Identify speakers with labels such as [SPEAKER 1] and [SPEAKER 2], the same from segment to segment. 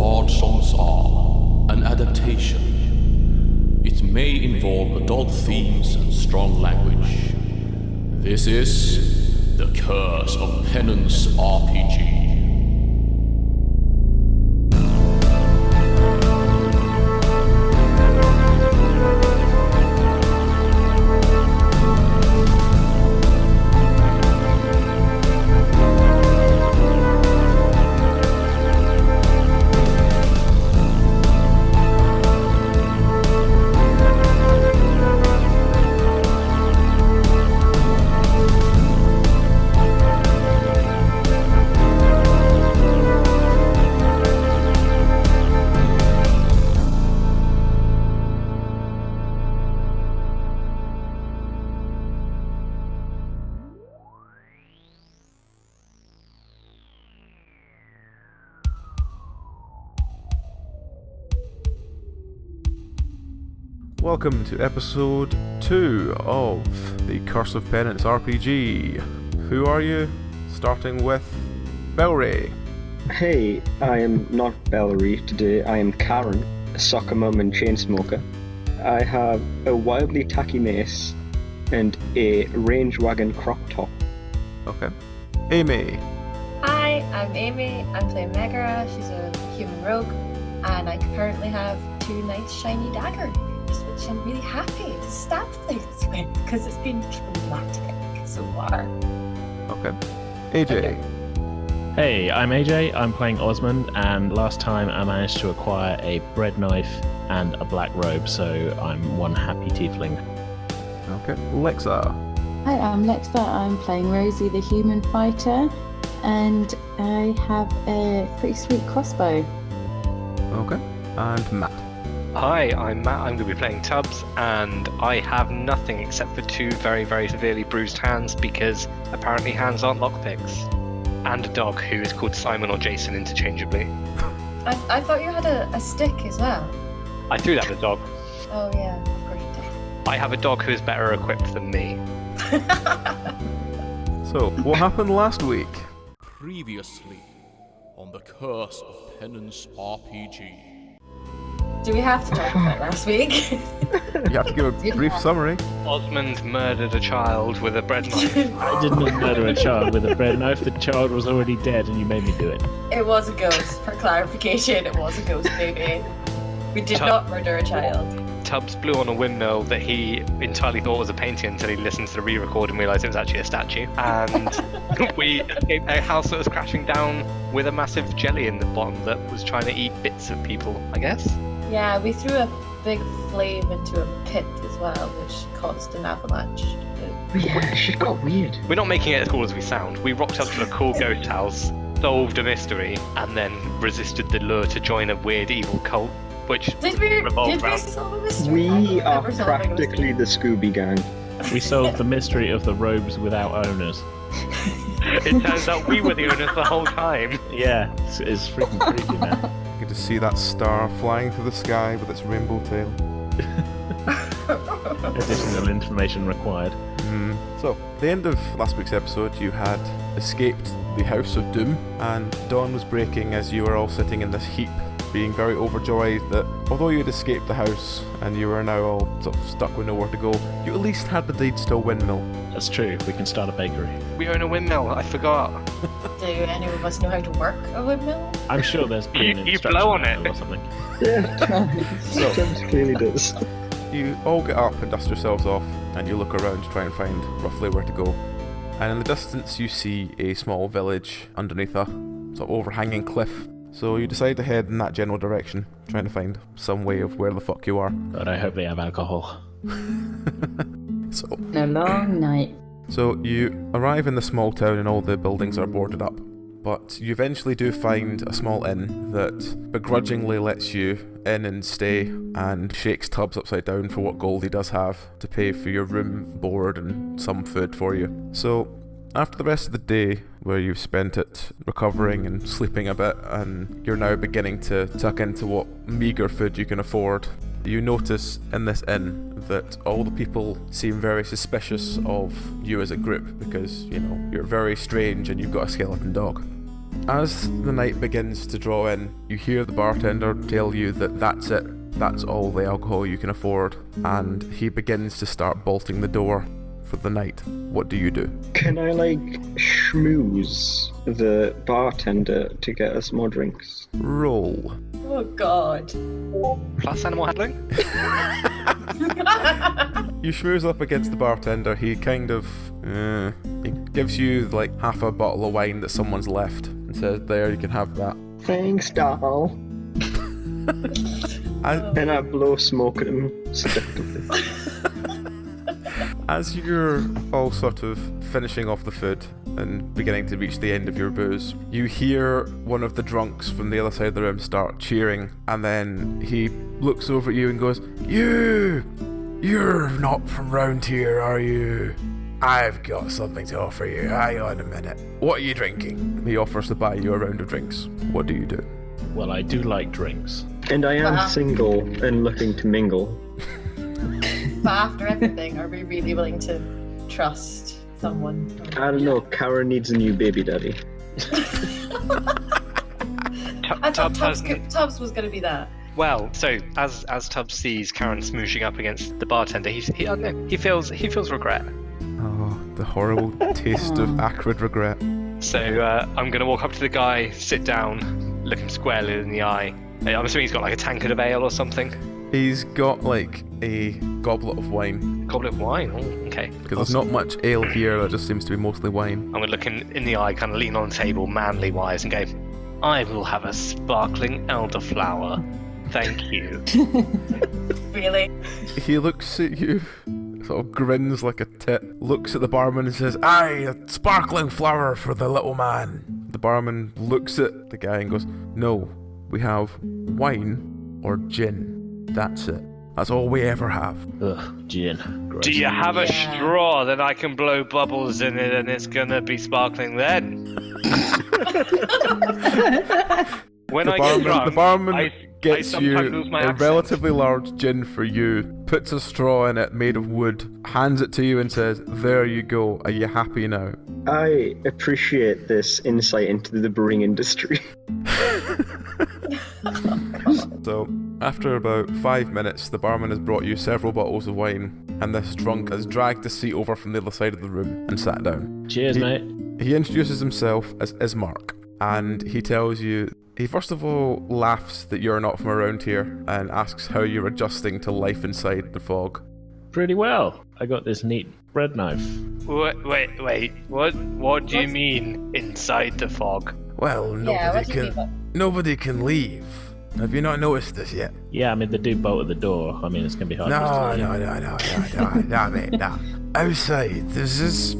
[SPEAKER 1] bard songs are an adaptation. It may involve adult themes and strong language. This is The Curse of Penance RPG.
[SPEAKER 2] Welcome to episode 2 of the Curse of Penance RPG. Who are you? Starting with Belry.
[SPEAKER 3] Hey, I am not Belry today. I am Karen, a soccer mum and chain smoker. I have a wildly tacky mace and a range wagon crop top.
[SPEAKER 2] Okay. Amy.
[SPEAKER 4] Hi, I'm Amy. I'm playing Meghren. She's a human rogue, and I currently have 2 nice shiny daggers, which I'm really happy to stab things with because it's been traumatic so far.
[SPEAKER 2] Okay. AJ.
[SPEAKER 5] Hey, I'm AJ. I'm playing Ozmand, and last time I managed to acquire a bread knife and a black robe, so I'm one happy tiefling.
[SPEAKER 2] Okay. Lexa.
[SPEAKER 6] Hi, I'm Lexa. I'm playing Rosie, the human fighter, and I have a pretty sweet crossbow.
[SPEAKER 2] Okay. And Matt.
[SPEAKER 7] Hi, I'm Matt. I'm going to be playing Tubbs, and I have nothing except for 2 very, very severely bruised hands because apparently hands aren't lockpicks. And a dog who is called Simon or Jason interchangeably.
[SPEAKER 4] I thought you had a stick as well.
[SPEAKER 7] I threw that at the dog.
[SPEAKER 4] Oh yeah, of course you
[SPEAKER 7] I have a dog who is better equipped than me.
[SPEAKER 4] did.
[SPEAKER 2] So, what happened last week?
[SPEAKER 1] Previously on The Curse of Penance RPG.
[SPEAKER 4] Do we have to talk about last week?
[SPEAKER 2] You have to give a brief summary.
[SPEAKER 7] Osmond murdered a child with a bread knife.
[SPEAKER 5] I didn't murder a child with a bread knife. The child was already dead, and you made me do it.
[SPEAKER 4] It was a ghost, for clarification. It was a ghost, baby. We did not murder a child.
[SPEAKER 7] Tubbs blew on a windmill that he entirely thought was a painting until he listened to the re-record and realised it was actually a statue. And we escaped a house that was crashing down with a massive jelly in the bottom that was trying to eat bits of people, I guess.
[SPEAKER 4] Yeah, we threw a big flame into a pit as well, which caused an avalanche.
[SPEAKER 3] Yeah, shit got weird.
[SPEAKER 7] We're not making it as cool as we sound. We rocked up to a cool ghost house, solved a mystery, and then resisted the lure to join a weird evil cult, which
[SPEAKER 4] Did we
[SPEAKER 7] revolved around.
[SPEAKER 4] solve a mystery?
[SPEAKER 3] We
[SPEAKER 4] I
[SPEAKER 3] are
[SPEAKER 4] remember solving a
[SPEAKER 3] practically the Scooby Gang.
[SPEAKER 5] We solved the mystery of the robes without owners.
[SPEAKER 7] It turns out we were the owners the whole time.
[SPEAKER 5] Yeah, it's freaking creepy, man.
[SPEAKER 2] You get to see that star flying through the sky with its rainbow tail.
[SPEAKER 5] Additional information required.
[SPEAKER 2] So, the end of last week's episode, you had escaped the House of Doom, and dawn was breaking as you were all sitting in this heap, being very overjoyed that although you had escaped the house and you were now all sort of stuck with nowhere to go, you at least had the deeds to a windmill.
[SPEAKER 5] That's true. We can start a bakery.
[SPEAKER 7] We own a windmill, I forgot.
[SPEAKER 4] Do any of us know how to work a windmill?
[SPEAKER 5] I'm sure there's been an
[SPEAKER 7] You
[SPEAKER 5] instruction
[SPEAKER 7] blow on
[SPEAKER 5] manual
[SPEAKER 7] it.
[SPEAKER 5] or something.
[SPEAKER 3] Yeah, Tubbs clearly does.
[SPEAKER 2] You all get up and dust yourselves off, and you look around to try and find roughly where to go. And in the distance you see a small village underneath a sort of overhanging cliff. So you decide to head in that general direction, trying to find some way of where the fuck you are.
[SPEAKER 5] But I hope they have alcohol.
[SPEAKER 2] So
[SPEAKER 6] A long night.
[SPEAKER 2] you arrive in the small town and all the buildings are boarded up. But you eventually do find a small inn that begrudgingly lets you in and stay and shakes Tubbs upside down for what gold he does have to pay for your room, board and some food for you. So after the rest of the day, where you've spent it recovering and sleeping a bit, and you're now beginning to tuck into what meagre food you can afford, you notice in this inn that all the people seem very suspicious of you as a group because, you know, you're very strange and you've got a skeleton dog. As the night begins to draw in, you hear the bartender tell you that that's it. That's all the alcohol you can afford, and he begins to start bolting the door for the night. What do you do?
[SPEAKER 3] Can I, schmooze the bartender to get us more drinks?
[SPEAKER 2] Roll.
[SPEAKER 4] Oh god.
[SPEAKER 7] Plus animal handling?
[SPEAKER 2] You schmooze up against the bartender. He kind of... he gives you, half a bottle of wine that someone's left and says, there, you can have that.
[SPEAKER 3] Thanks, doll. And I blow smoke at him seductively.
[SPEAKER 2] As you're all sort of finishing off the food and beginning to reach the end of your booze, you hear one of the drunks from the other side of the room start cheering, and then he looks over at you and goes, You're not from round here, are you? I've got something to offer you. Hang on a minute. What are you drinking? He offers to buy you a round of drinks. What do you do?
[SPEAKER 5] Well, I do like drinks.
[SPEAKER 3] And I am single and looking to mingle.
[SPEAKER 4] But after everything, are we really willing to trust someone?
[SPEAKER 3] I don't know, Karen needs a new baby daddy.
[SPEAKER 4] I thought Tubbs was going to be that.
[SPEAKER 7] Well, so as Tubbs sees Karen smooshing up against the bartender, he feels regret.
[SPEAKER 2] Oh, the horrible taste of acrid regret.
[SPEAKER 7] So I'm gonna walk up to the guy, sit down, look him squarely in the eye. I'm assuming he's got a tankard of ale or something.
[SPEAKER 2] He's got a goblet of wine.
[SPEAKER 7] Goblet of wine? Oh, okay.
[SPEAKER 2] Because there's not much ale here, there just seems to be mostly wine.
[SPEAKER 7] I'm gonna look in the eye, kind of lean on the table, manly wise, and go, I will have a sparkling elderflower. Thank you.
[SPEAKER 4] Really?
[SPEAKER 2] He looks at you, sort of grins like a tit, looks at the barman and says, Aye, a sparkling flower for the little man. The barman looks at the guy and goes, No, we have wine or gin. That's it. That's all we ever have.
[SPEAKER 5] Ugh, gin. Gross.
[SPEAKER 7] Do you have a straw that I can blow bubbles in it and it's gonna be sparkling then? When I get drunk,
[SPEAKER 2] the barman gets
[SPEAKER 7] I
[SPEAKER 2] you
[SPEAKER 7] lose my
[SPEAKER 2] a
[SPEAKER 7] accent.
[SPEAKER 2] relatively large gin for you, puts a straw in it made of wood, hands it to you and says, There you go, are you happy now?
[SPEAKER 3] I appreciate this insight into the brewing industry.
[SPEAKER 2] So, after about 5 minutes, the barman has brought you several bottles of wine, and this drunk has dragged a seat over from the other side of the room and sat down.
[SPEAKER 5] Cheers, mate.
[SPEAKER 2] He introduces himself as Ismark, and he tells you... He first of all laughs that you're not from around here, and asks how you're adjusting to life inside the fog.
[SPEAKER 5] Pretty well. I got this neat bread knife.
[SPEAKER 7] Wait, what do you mean, inside the fog?
[SPEAKER 2] Well, nobody can leave. Have you not noticed this yet?
[SPEAKER 5] Yeah, I mean, they do bolt at the door. I mean, it's going to be hard.
[SPEAKER 2] No, mate, no. Outside, there's this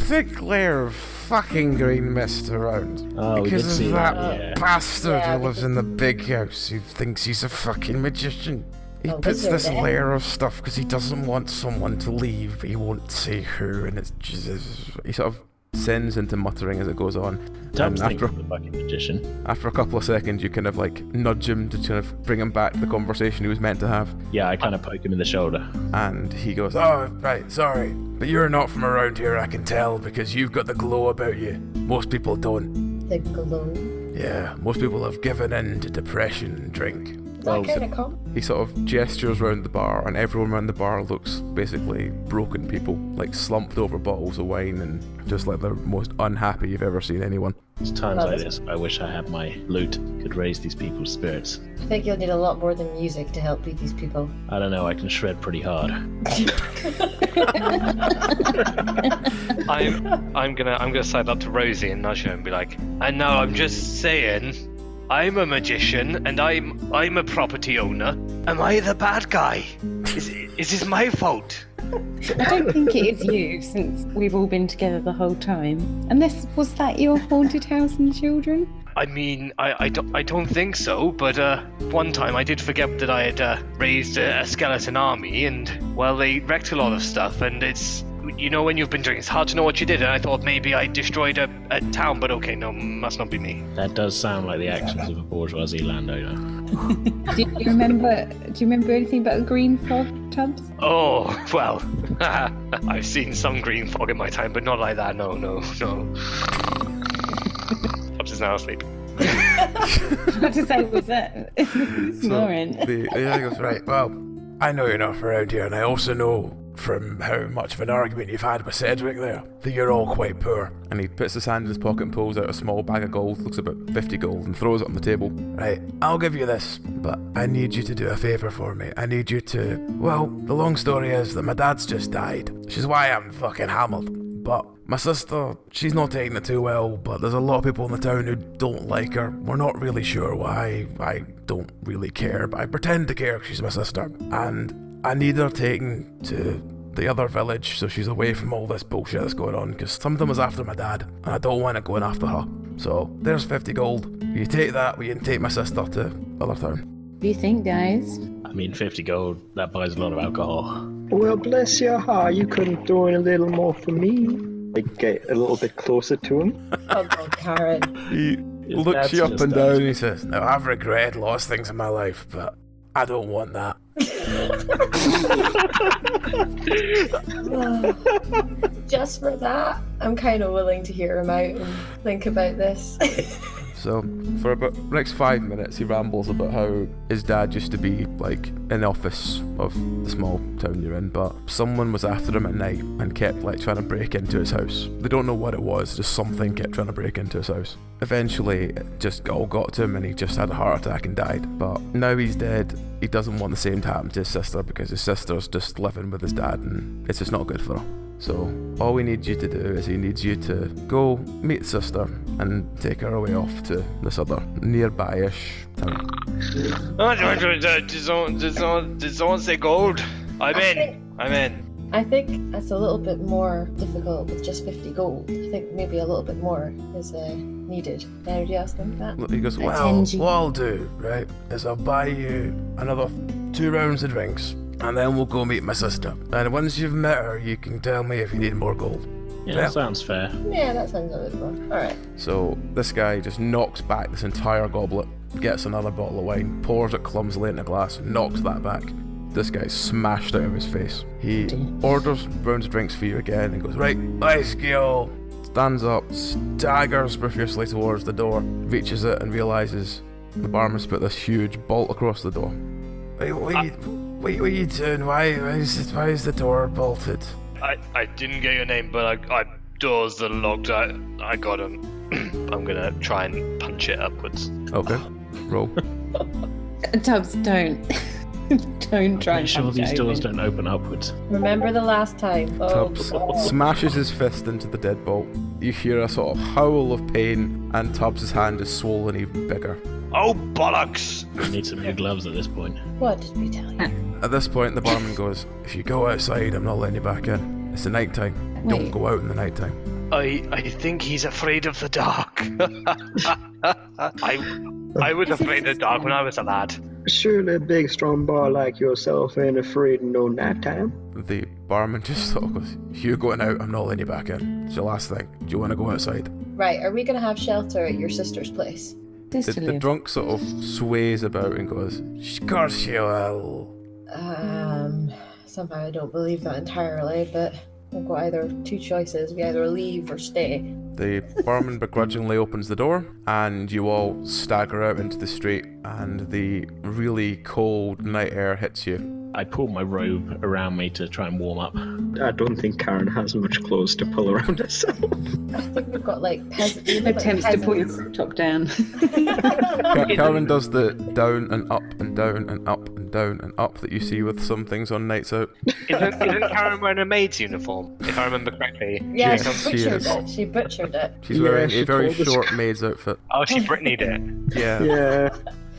[SPEAKER 2] thick layer of fucking green mist around.
[SPEAKER 5] Oh,
[SPEAKER 2] because of that
[SPEAKER 5] yeah.
[SPEAKER 2] bastard who lives in the big house who thinks he's a fucking magician. He puts this layer of stuff because he doesn't want someone to leave, but he won't say who, and it's just... He sort of sends into muttering as it goes on.
[SPEAKER 5] Tubbs thinks he's a fucking magician.
[SPEAKER 2] After a couple of seconds, you kind of nudge him to kind of bring him back to the conversation he was meant to have.
[SPEAKER 5] Yeah, I kind of poke him in the shoulder.
[SPEAKER 2] And he goes, Oh, right, sorry. But you're not from around here, I can tell, because you've got the glow about you. Most people don't.
[SPEAKER 4] The glow?
[SPEAKER 2] Yeah, most people have given in to depression and drink.
[SPEAKER 4] That kind of calm.
[SPEAKER 2] He sort of gestures around the bar, and everyone around the bar looks basically broken people, slumped over bottles of wine and just the most unhappy you've ever seen anyone.
[SPEAKER 5] It's times like this I wish I had my lute, could raise these people's spirits.
[SPEAKER 4] I think you'll need a lot more than music to help lead these people.
[SPEAKER 5] I don't know, I can shred pretty hard.
[SPEAKER 7] I'm gonna side up to Rosie and nudge her and be like, and now I'm just saying, I'm a magician and I'm a property owner. Am I the bad guy? Is this my fault?
[SPEAKER 6] I don't think it is you, since we've all been together the whole time. Unless, was that your haunted house and children?
[SPEAKER 7] I mean, I don't think so, but one time I did forget that I had raised a skeleton army, and, well, they wrecked a lot of stuff, and it's... You know, when you've been drinking, it's hard to know what you did, and I thought maybe I destroyed a town, but okay, no, must not be me.
[SPEAKER 5] That does sound like the actions of a bourgeoisie landowner.
[SPEAKER 6] Do you remember anything about a green fog, Tubbs?
[SPEAKER 7] Oh, well, I've seen some green fog in my time, but not like that, no. Tubbs is is now asleep.
[SPEAKER 6] What to say was that? Snoring.
[SPEAKER 2] The guy goes, right, well, I know you're not from around here, and I also know from how much of an argument you've had with Cedric there, that you're all quite poor. And he puts his hand in his pocket and pulls out a small bag of gold, looks about 50 gold, and throws it on the table. Right, I'll give you this, but I need you to do a favour for me. I need you to... Well, the long story is that my dad's just died, which is why I'm fucking hammered. But my sister, she's not taking it too well, but there's a lot of people in the town who don't like her. We're not really sure why. I don't really care, but I pretend to care because she's my sister. And I need her taken to the other village so she's away from all this bullshit that's going on, because something was after my dad, and I don't want it going after her. So, there's 50 gold. You take that, we can take my sister to other town.
[SPEAKER 6] What do you think, guys?
[SPEAKER 5] I mean, 50 gold, that buys a lot of alcohol.
[SPEAKER 3] Well, bless your heart, you couldn't throw in a little more for me. Like, get a little bit closer to him.
[SPEAKER 4] Oh, God, Karen.
[SPEAKER 2] He looks you up and down and he says, now, I've regretted lots of things in my life, but I don't want that.
[SPEAKER 4] Just for that, I'm kind of willing to hear him out and think about this.
[SPEAKER 2] So, for about the next 5 minutes, he rambles about how his dad used to be, like, in the office of the small town you're in, but someone was after him at night and kept, like, trying to break into his house. They don't know what it was, just something kept trying to break into his house. Eventually, it just all got to him and he just had a heart attack and died. But now he's dead, he doesn't want the same to happen to his sister because his sister's just living with his dad and it's just not good for her. So, all we need you to do is he needs you to go meet sister and take her away off to this other nearby-ish town.
[SPEAKER 7] Did someone say gold? I'm in.
[SPEAKER 4] I think that's a little bit more difficult with just 50 gold. I think maybe a little bit more is needed. Anybody else think that?
[SPEAKER 2] He goes, well, what I'll do, right, is I'll buy you another 2 rounds of drinks, and then we'll go meet my sister. And once you've met her, you can tell me if you need more gold.
[SPEAKER 5] Yeah, that sounds fair.
[SPEAKER 4] Yeah, that sounds a bit more. Alright.
[SPEAKER 2] So this guy just knocks back this entire goblet, gets another bottle of wine, pours it clumsily in a glass, and knocks that back. This guy's smashed out of his face. He orders rounds of drinks for you again and goes, right, let's go. Stands up, staggers profusely towards the door, reaches it and realises the barman's put this huge bolt across the door. What are you doing? Why is the door bolted?
[SPEAKER 7] I didn't get your name, but I doors are locked. I got them. I'm gonna try and punch it upwards.
[SPEAKER 2] Okay, roll.
[SPEAKER 6] Tubbs, don't. Don't try
[SPEAKER 5] I'm
[SPEAKER 6] and
[SPEAKER 5] sure
[SPEAKER 6] punch
[SPEAKER 5] these
[SPEAKER 6] it
[SPEAKER 5] doors
[SPEAKER 6] open.
[SPEAKER 5] don't open upwards.
[SPEAKER 4] Remember the last time. Oh,
[SPEAKER 2] Tubbs smashes his fist into the deadbolt. You hear a sort of howl of pain, and Tubbs' hand is swollen even bigger.
[SPEAKER 7] Oh, bollocks!
[SPEAKER 5] We need some new gloves at this point.
[SPEAKER 4] what did we tell you?
[SPEAKER 2] At this point, the barman goes, if you go outside, I'm not letting you back in. It's the night time. Don't
[SPEAKER 6] Wait.
[SPEAKER 2] go out in the night time.
[SPEAKER 7] I think he's afraid of the dark. I was afraid of the dark when I was a lad.
[SPEAKER 3] Surely a big, strong boy like yourself ain't afraid of no nighttime.
[SPEAKER 2] The barman just sort of goes, you're going out, I'm not letting you back in. It's your last thing. Do you want to go outside?
[SPEAKER 4] Right, are we going to have shelter at your sister's place?
[SPEAKER 2] The drunk sort of sways about and goes, of course you will.
[SPEAKER 4] Somehow I don't believe that entirely, but we've got either 2 choices. We either leave or stay.
[SPEAKER 2] The barman begrudgingly opens the door, and you all stagger out into the street, and the really cold night air hits you.
[SPEAKER 5] I pull my robe around me to try and warm up.
[SPEAKER 3] I don't think Karen has much clothes to pull around herself.
[SPEAKER 4] I think we've got like peasant.
[SPEAKER 6] Attempts to pull your crop top down.
[SPEAKER 2] Karen does the down and up and down and up and down and up that you see with some things on nights out.
[SPEAKER 7] Isn't Karen wearing a maid's uniform, if I remember correctly?
[SPEAKER 4] Yeah,
[SPEAKER 2] Yes,
[SPEAKER 4] she
[SPEAKER 2] she
[SPEAKER 4] butchered
[SPEAKER 2] is.
[SPEAKER 4] it. She butchered it.
[SPEAKER 2] She's
[SPEAKER 3] Yeah,
[SPEAKER 2] wearing
[SPEAKER 3] she
[SPEAKER 2] a very
[SPEAKER 3] told us.
[SPEAKER 2] short maid's outfit.
[SPEAKER 7] Oh, she Britney'd it.
[SPEAKER 2] Yeah.
[SPEAKER 3] Yeah.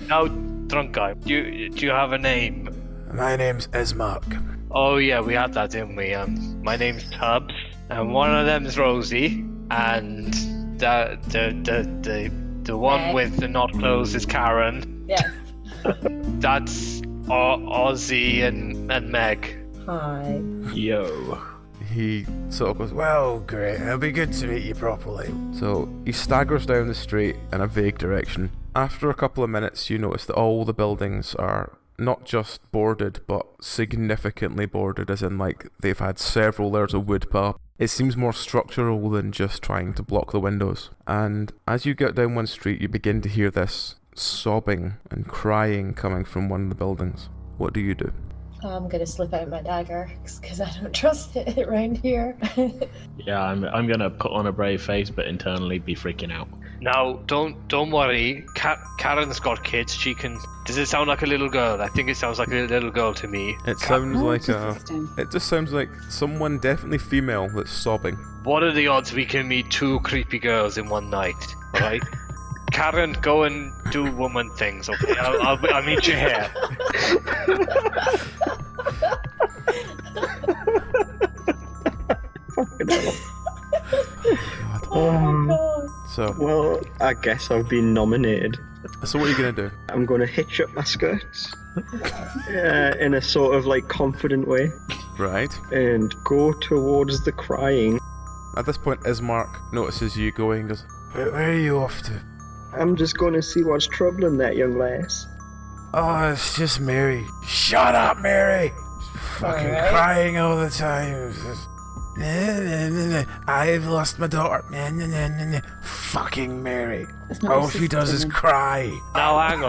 [SPEAKER 7] Now, drunk guy, do you have a name?
[SPEAKER 2] My name's Ozmand.
[SPEAKER 7] Oh yeah, we had that, didn't we? My name's Tubbs, and one of them's Rosie, and the one
[SPEAKER 4] Meg.
[SPEAKER 7] with the not clothes is Karen.
[SPEAKER 4] Yes.
[SPEAKER 7] That's Ozzy and Meg.
[SPEAKER 4] Hi.
[SPEAKER 5] Yo.
[SPEAKER 2] He sort of goes, well, great, it'll be good to meet you properly. So he staggers down the street in a vague direction. After a couple of minutes, you notice that all the buildings are not just boarded, but significantly boarded, as in, like, they've had several layers of wood pile It seems more structural than just trying to block the windows. And as you get down one street, you begin to hear this sobbing and crying coming from one of the buildings. What do you do?
[SPEAKER 4] I'm gonna slip out my dagger because I don't trust it around here.
[SPEAKER 5] Yeah, I'm gonna put on a brave face, but internally be freaking out.
[SPEAKER 7] Now, don't worry. Karen's got kids. She can. Does it sound like a little girl? I think it sounds like a little girl to me.
[SPEAKER 2] It sounds like it just sounds like someone definitely female that's sobbing.
[SPEAKER 7] What are the odds we can meet two creepy girls in one night? All right. Karen, go and do woman things, okay? I'll meet you here.
[SPEAKER 3] Fucking hell.
[SPEAKER 4] Oh god.
[SPEAKER 2] So,
[SPEAKER 3] Well, I guess I've been nominated.
[SPEAKER 2] what are you gonna do?
[SPEAKER 3] I'm going to hitch up my skirts in a sort of like confident way
[SPEAKER 2] Right.
[SPEAKER 3] and go towards the crying.
[SPEAKER 2] At this point, Ismark notices you going and goes, where are you off to?
[SPEAKER 3] I'm just going to see what's troubling that young lass.
[SPEAKER 2] Oh, it's just Mary. Shut up, Mary! She's fucking
[SPEAKER 4] Alright.
[SPEAKER 2] crying all the time. I've lost my daughter. Fucking Mary.
[SPEAKER 6] That's not
[SPEAKER 2] All
[SPEAKER 6] your
[SPEAKER 2] she does is
[SPEAKER 6] sister,
[SPEAKER 2] cry.
[SPEAKER 7] Now, hang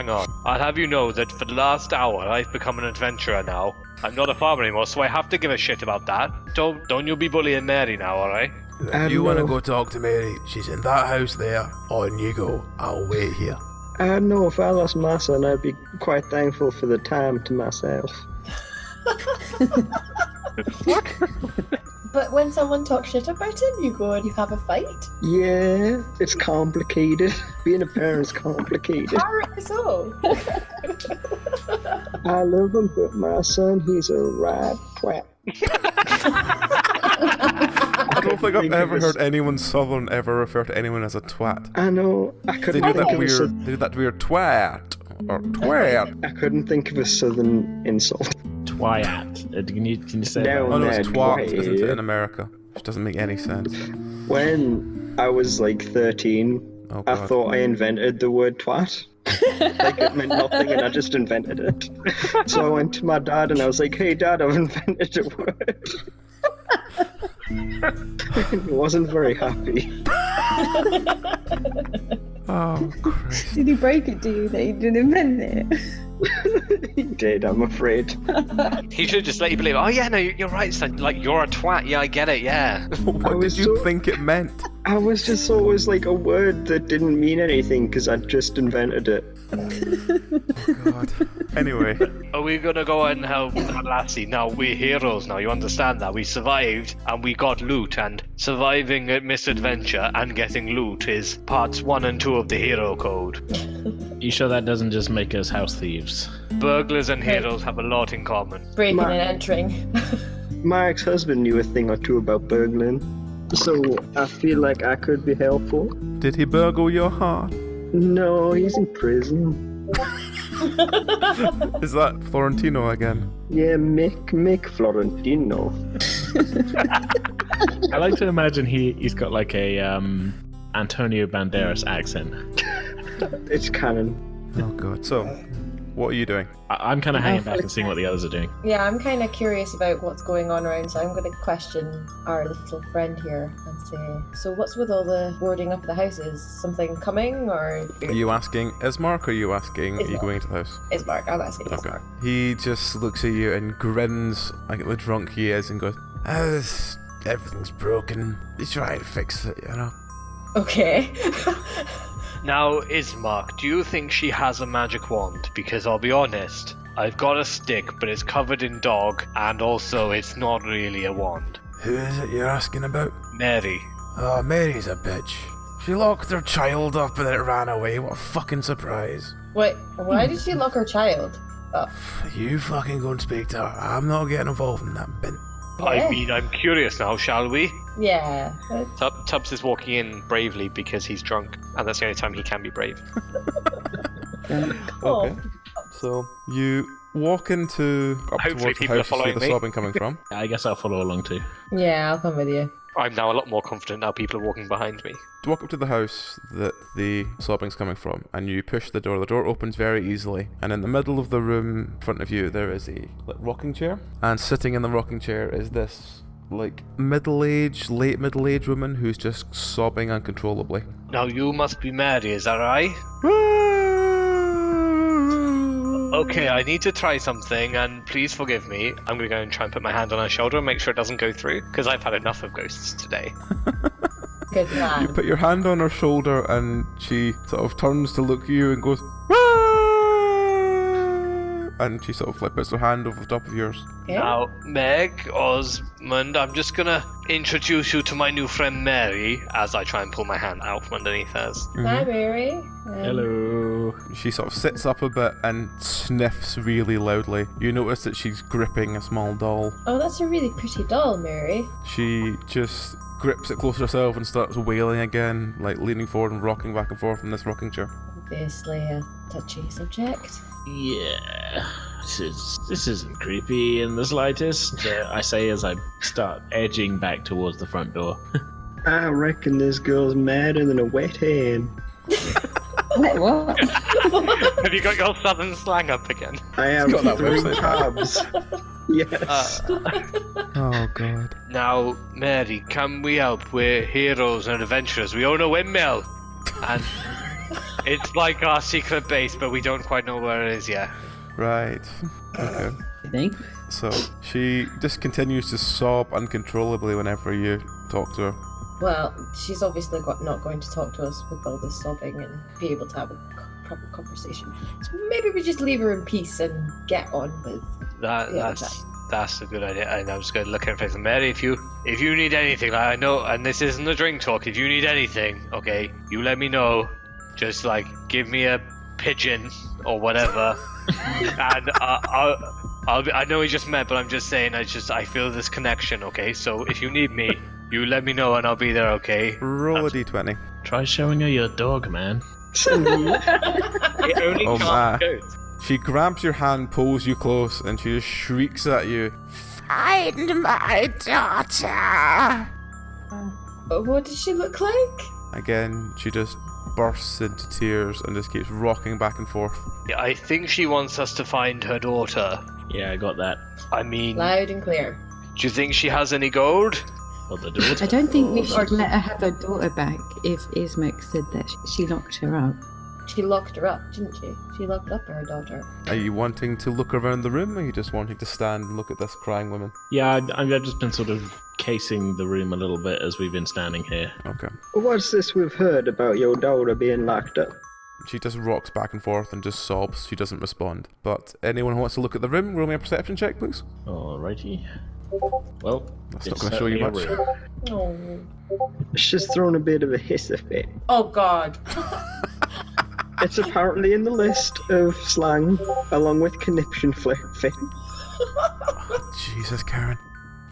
[SPEAKER 7] on. I'll have you know that for the last hour, I've become an adventurer now. I'm not a farmer anymore, so I have to give a shit about that. Don't you be bullying Mary now, alright?
[SPEAKER 2] If you want to go talk to Mary, she's in that house there. On you go. I'll wait here.
[SPEAKER 3] I know if I lost my son, I'd be quite thankful for the time to myself.
[SPEAKER 4] But when someone talks shit about him, you go and you have a fight?
[SPEAKER 3] Yeah, it's complicated. Being a parent's complicated.
[SPEAKER 4] Apparently so.
[SPEAKER 3] I love him, but my son, he's a right twat.
[SPEAKER 2] I don't think I've ever heard anyone southern ever refer to anyone as a twat.
[SPEAKER 3] I know. I
[SPEAKER 2] They
[SPEAKER 3] couldn't
[SPEAKER 2] do
[SPEAKER 3] think
[SPEAKER 2] that
[SPEAKER 3] of a
[SPEAKER 2] weird. They do that weird twat or twat.
[SPEAKER 3] I couldn't think of a southern insult.
[SPEAKER 5] Twyat. Can you say
[SPEAKER 3] No.
[SPEAKER 5] that?
[SPEAKER 2] Oh no, it's
[SPEAKER 3] Ned,
[SPEAKER 2] twat,
[SPEAKER 3] why?
[SPEAKER 2] isn't it, in America? Which doesn't make any sense.
[SPEAKER 3] When I was like 13,
[SPEAKER 2] Oh
[SPEAKER 3] I
[SPEAKER 2] god.
[SPEAKER 3] thought I invented the word twat. Like it meant nothing and I just invented it. So I went to my dad and I was like, hey dad, I've invented a word. He wasn't very happy.
[SPEAKER 2] Oh Christ.
[SPEAKER 6] Did he break it to you that he didn't invent it?
[SPEAKER 3] He did, I'm afraid.
[SPEAKER 7] He should just let you believe. Oh yeah, no, you're right, son. Like you're a twat. Yeah, I get it. Yeah.
[SPEAKER 2] What
[SPEAKER 3] was
[SPEAKER 2] did you
[SPEAKER 3] so-
[SPEAKER 2] think it meant?
[SPEAKER 3] I was just thought it was like a word that didn't mean anything because I just invented it.
[SPEAKER 2] God. Anyway,
[SPEAKER 7] Are we gonna go and help that lassie? Now we're heroes. Now you understand that we survived and we got loot, and surviving a misadventure and getting loot is parts 1 and 2 of the hero code.
[SPEAKER 5] You sure that doesn't just make us house thieves?
[SPEAKER 7] Burglars and heroes have a lot in common.
[SPEAKER 4] Breaking
[SPEAKER 3] Ma-
[SPEAKER 4] and entering.
[SPEAKER 3] My ex-husband knew a thing or two about burgling, so I feel like I could be helpful.
[SPEAKER 2] did he burgle your heart?
[SPEAKER 3] No, he's in prison.
[SPEAKER 2] Is that Florentino again?
[SPEAKER 3] Yeah, Mick Florentino.
[SPEAKER 5] I like to imagine he's got like a Antonio Banderas accent.
[SPEAKER 3] It's canon.
[SPEAKER 2] Oh god. So, what are you doing?
[SPEAKER 5] I'm kind of hanging back and seeing what the others are doing.
[SPEAKER 4] Yeah, I'm kind of curious about what's going on around, so I'm going to question our little friend here and say, so what's with all the boarding up the houses? Something coming, or
[SPEAKER 2] Are you asking Ismark or are you asking, are you
[SPEAKER 4] Ismark.
[SPEAKER 2] going to the house?
[SPEAKER 4] is Mark? I'm asking is
[SPEAKER 2] Okay.
[SPEAKER 4] Mark.
[SPEAKER 2] He just looks at you and grins like the drunk he is and goes, everything's broken. He's trying to fix it, you know?
[SPEAKER 4] Okay.
[SPEAKER 7] Now, Ismark, do you think she has a magic wand? Because I'll be honest, I've got a stick, but it's covered in dog, and also it's not really a wand.
[SPEAKER 2] Who is it you're asking about?
[SPEAKER 7] Mary.
[SPEAKER 2] Oh, Mary's a bitch. She locked her child up and it ran away. What a fucking surprise.
[SPEAKER 4] Wait, why did she lock her child?
[SPEAKER 2] You fucking go and speak to her. I'm not getting involved in that bit.
[SPEAKER 7] I mean, I'm curious now, shall we?
[SPEAKER 4] Yeah.
[SPEAKER 7] Tubbs is walking in bravely because he's drunk, and that's the only time he can be brave.
[SPEAKER 4] Oh.
[SPEAKER 2] Okay. So, you walk into up
[SPEAKER 7] Hopefully
[SPEAKER 2] towards the
[SPEAKER 7] people are
[SPEAKER 2] house you see
[SPEAKER 7] following
[SPEAKER 2] the
[SPEAKER 7] me.
[SPEAKER 2] sobbing coming from.
[SPEAKER 5] I guess I'll follow along too.
[SPEAKER 4] Yeah, I'll come with you.
[SPEAKER 7] I'm now a lot more confident now people are walking behind me.
[SPEAKER 2] You walk up to the house that the sobbing's coming from, and you push the door. The door opens very easily, and in the middle of the room in front of you there is a rocking chair, and sitting in the rocking chair is this like middle-aged, late middle-aged woman who's just sobbing uncontrollably.
[SPEAKER 7] Now you must be Mary, is that right? Okay, I need to try something, and please forgive me. I'm gonna go and try and put my hand on her shoulder and make sure it doesn't go through, because I've had enough of ghosts today.
[SPEAKER 4] Good plan.
[SPEAKER 2] You put your hand on her shoulder and she sort of turns to look at you and goes, and she sort of like puts her hand over the top of yours.
[SPEAKER 4] Okay.
[SPEAKER 7] Now, Meg, Ozmand, I'm just gonna introduce you to my new friend Mary as I try and pull my hand out from underneath hers.
[SPEAKER 4] Hi, Mary.
[SPEAKER 5] Hello.
[SPEAKER 2] She sort of sits up a bit and sniffs really loudly. You notice that she's gripping a small doll.
[SPEAKER 4] Oh, that's a really pretty doll, Mary.
[SPEAKER 2] She just grips it close to herself and starts wailing again, like leaning forward and rocking back and forth in this rocking chair.
[SPEAKER 4] Obviously a touchy subject.
[SPEAKER 5] Yeah, this isn't creepy in the slightest. I say as I start edging back towards the front door.
[SPEAKER 3] I reckon this girl's madder than a wet hen.
[SPEAKER 6] Wait, what?
[SPEAKER 7] Have you got your southern slang up again?
[SPEAKER 3] I have
[SPEAKER 2] got that
[SPEAKER 3] 3
[SPEAKER 2] website.
[SPEAKER 3] tabs. Yes.
[SPEAKER 2] Oh god.
[SPEAKER 7] Now, Mary, can we help? We're heroes and adventurers. We own a windmill. And it's like our secret base, but we don't quite know where it is yet.
[SPEAKER 2] Right. Okay.
[SPEAKER 6] I think.
[SPEAKER 2] So she just continues to sob uncontrollably whenever you talk to her.
[SPEAKER 4] Well, she's obviously not going to talk to us with all this sobbing and be able to have a proper conversation. So maybe we just leave her in peace and get on with
[SPEAKER 7] That's a good idea. And I'm just going to look at her face. Mary, if you need anything, I know, and this isn't a drink talk. If you need anything, okay, you let me know. Just like give me a pigeon or whatever, and I know we just met, but I'm just saying I feel this connection. Okay, so if you need me, you let me know and I'll be there. Okay.
[SPEAKER 2] Roll a d20.
[SPEAKER 5] Try showing her your dog, man.
[SPEAKER 7] It only
[SPEAKER 2] Oh,
[SPEAKER 7] can't
[SPEAKER 2] my.
[SPEAKER 7] go.
[SPEAKER 2] She grabs your hand, pulls you close, and she just shrieks at you. Find my daughter!
[SPEAKER 4] What does she look like?
[SPEAKER 2] Again, she just bursts into tears and just keeps rocking back and forth.
[SPEAKER 7] Yeah, I think she wants us to find her daughter.
[SPEAKER 5] Yeah, I got that.
[SPEAKER 7] I mean,
[SPEAKER 4] Loud and clear.
[SPEAKER 7] do you think she has any gold?
[SPEAKER 5] Well, the daughter.
[SPEAKER 6] I don't think we should let her have her daughter back if Ismek said that she locked her up.
[SPEAKER 4] She locked her up, didn't she? She locked up her daughter.
[SPEAKER 2] Are you wanting to look around the room, or are you just wanting to stand and look at this crying woman?
[SPEAKER 5] Yeah, I've just been sort of casing the room a little bit as we've been standing here.
[SPEAKER 2] Okay.
[SPEAKER 3] What's this we've heard about your daughter being locked up?
[SPEAKER 2] She just rocks back and forth and just sobs. She doesn't respond. But anyone who wants to look at the room, roll me a perception check, please.
[SPEAKER 5] Alrighty. Well,
[SPEAKER 2] That's not
[SPEAKER 5] it's
[SPEAKER 2] going to show you much.
[SPEAKER 5] certainly a room.
[SPEAKER 4] Oh.
[SPEAKER 3] She's thrown a bit of a hiss fit.
[SPEAKER 4] Oh God.
[SPEAKER 3] It's apparently in the list of slang, along with conniption fit.
[SPEAKER 2] Jesus, Karen.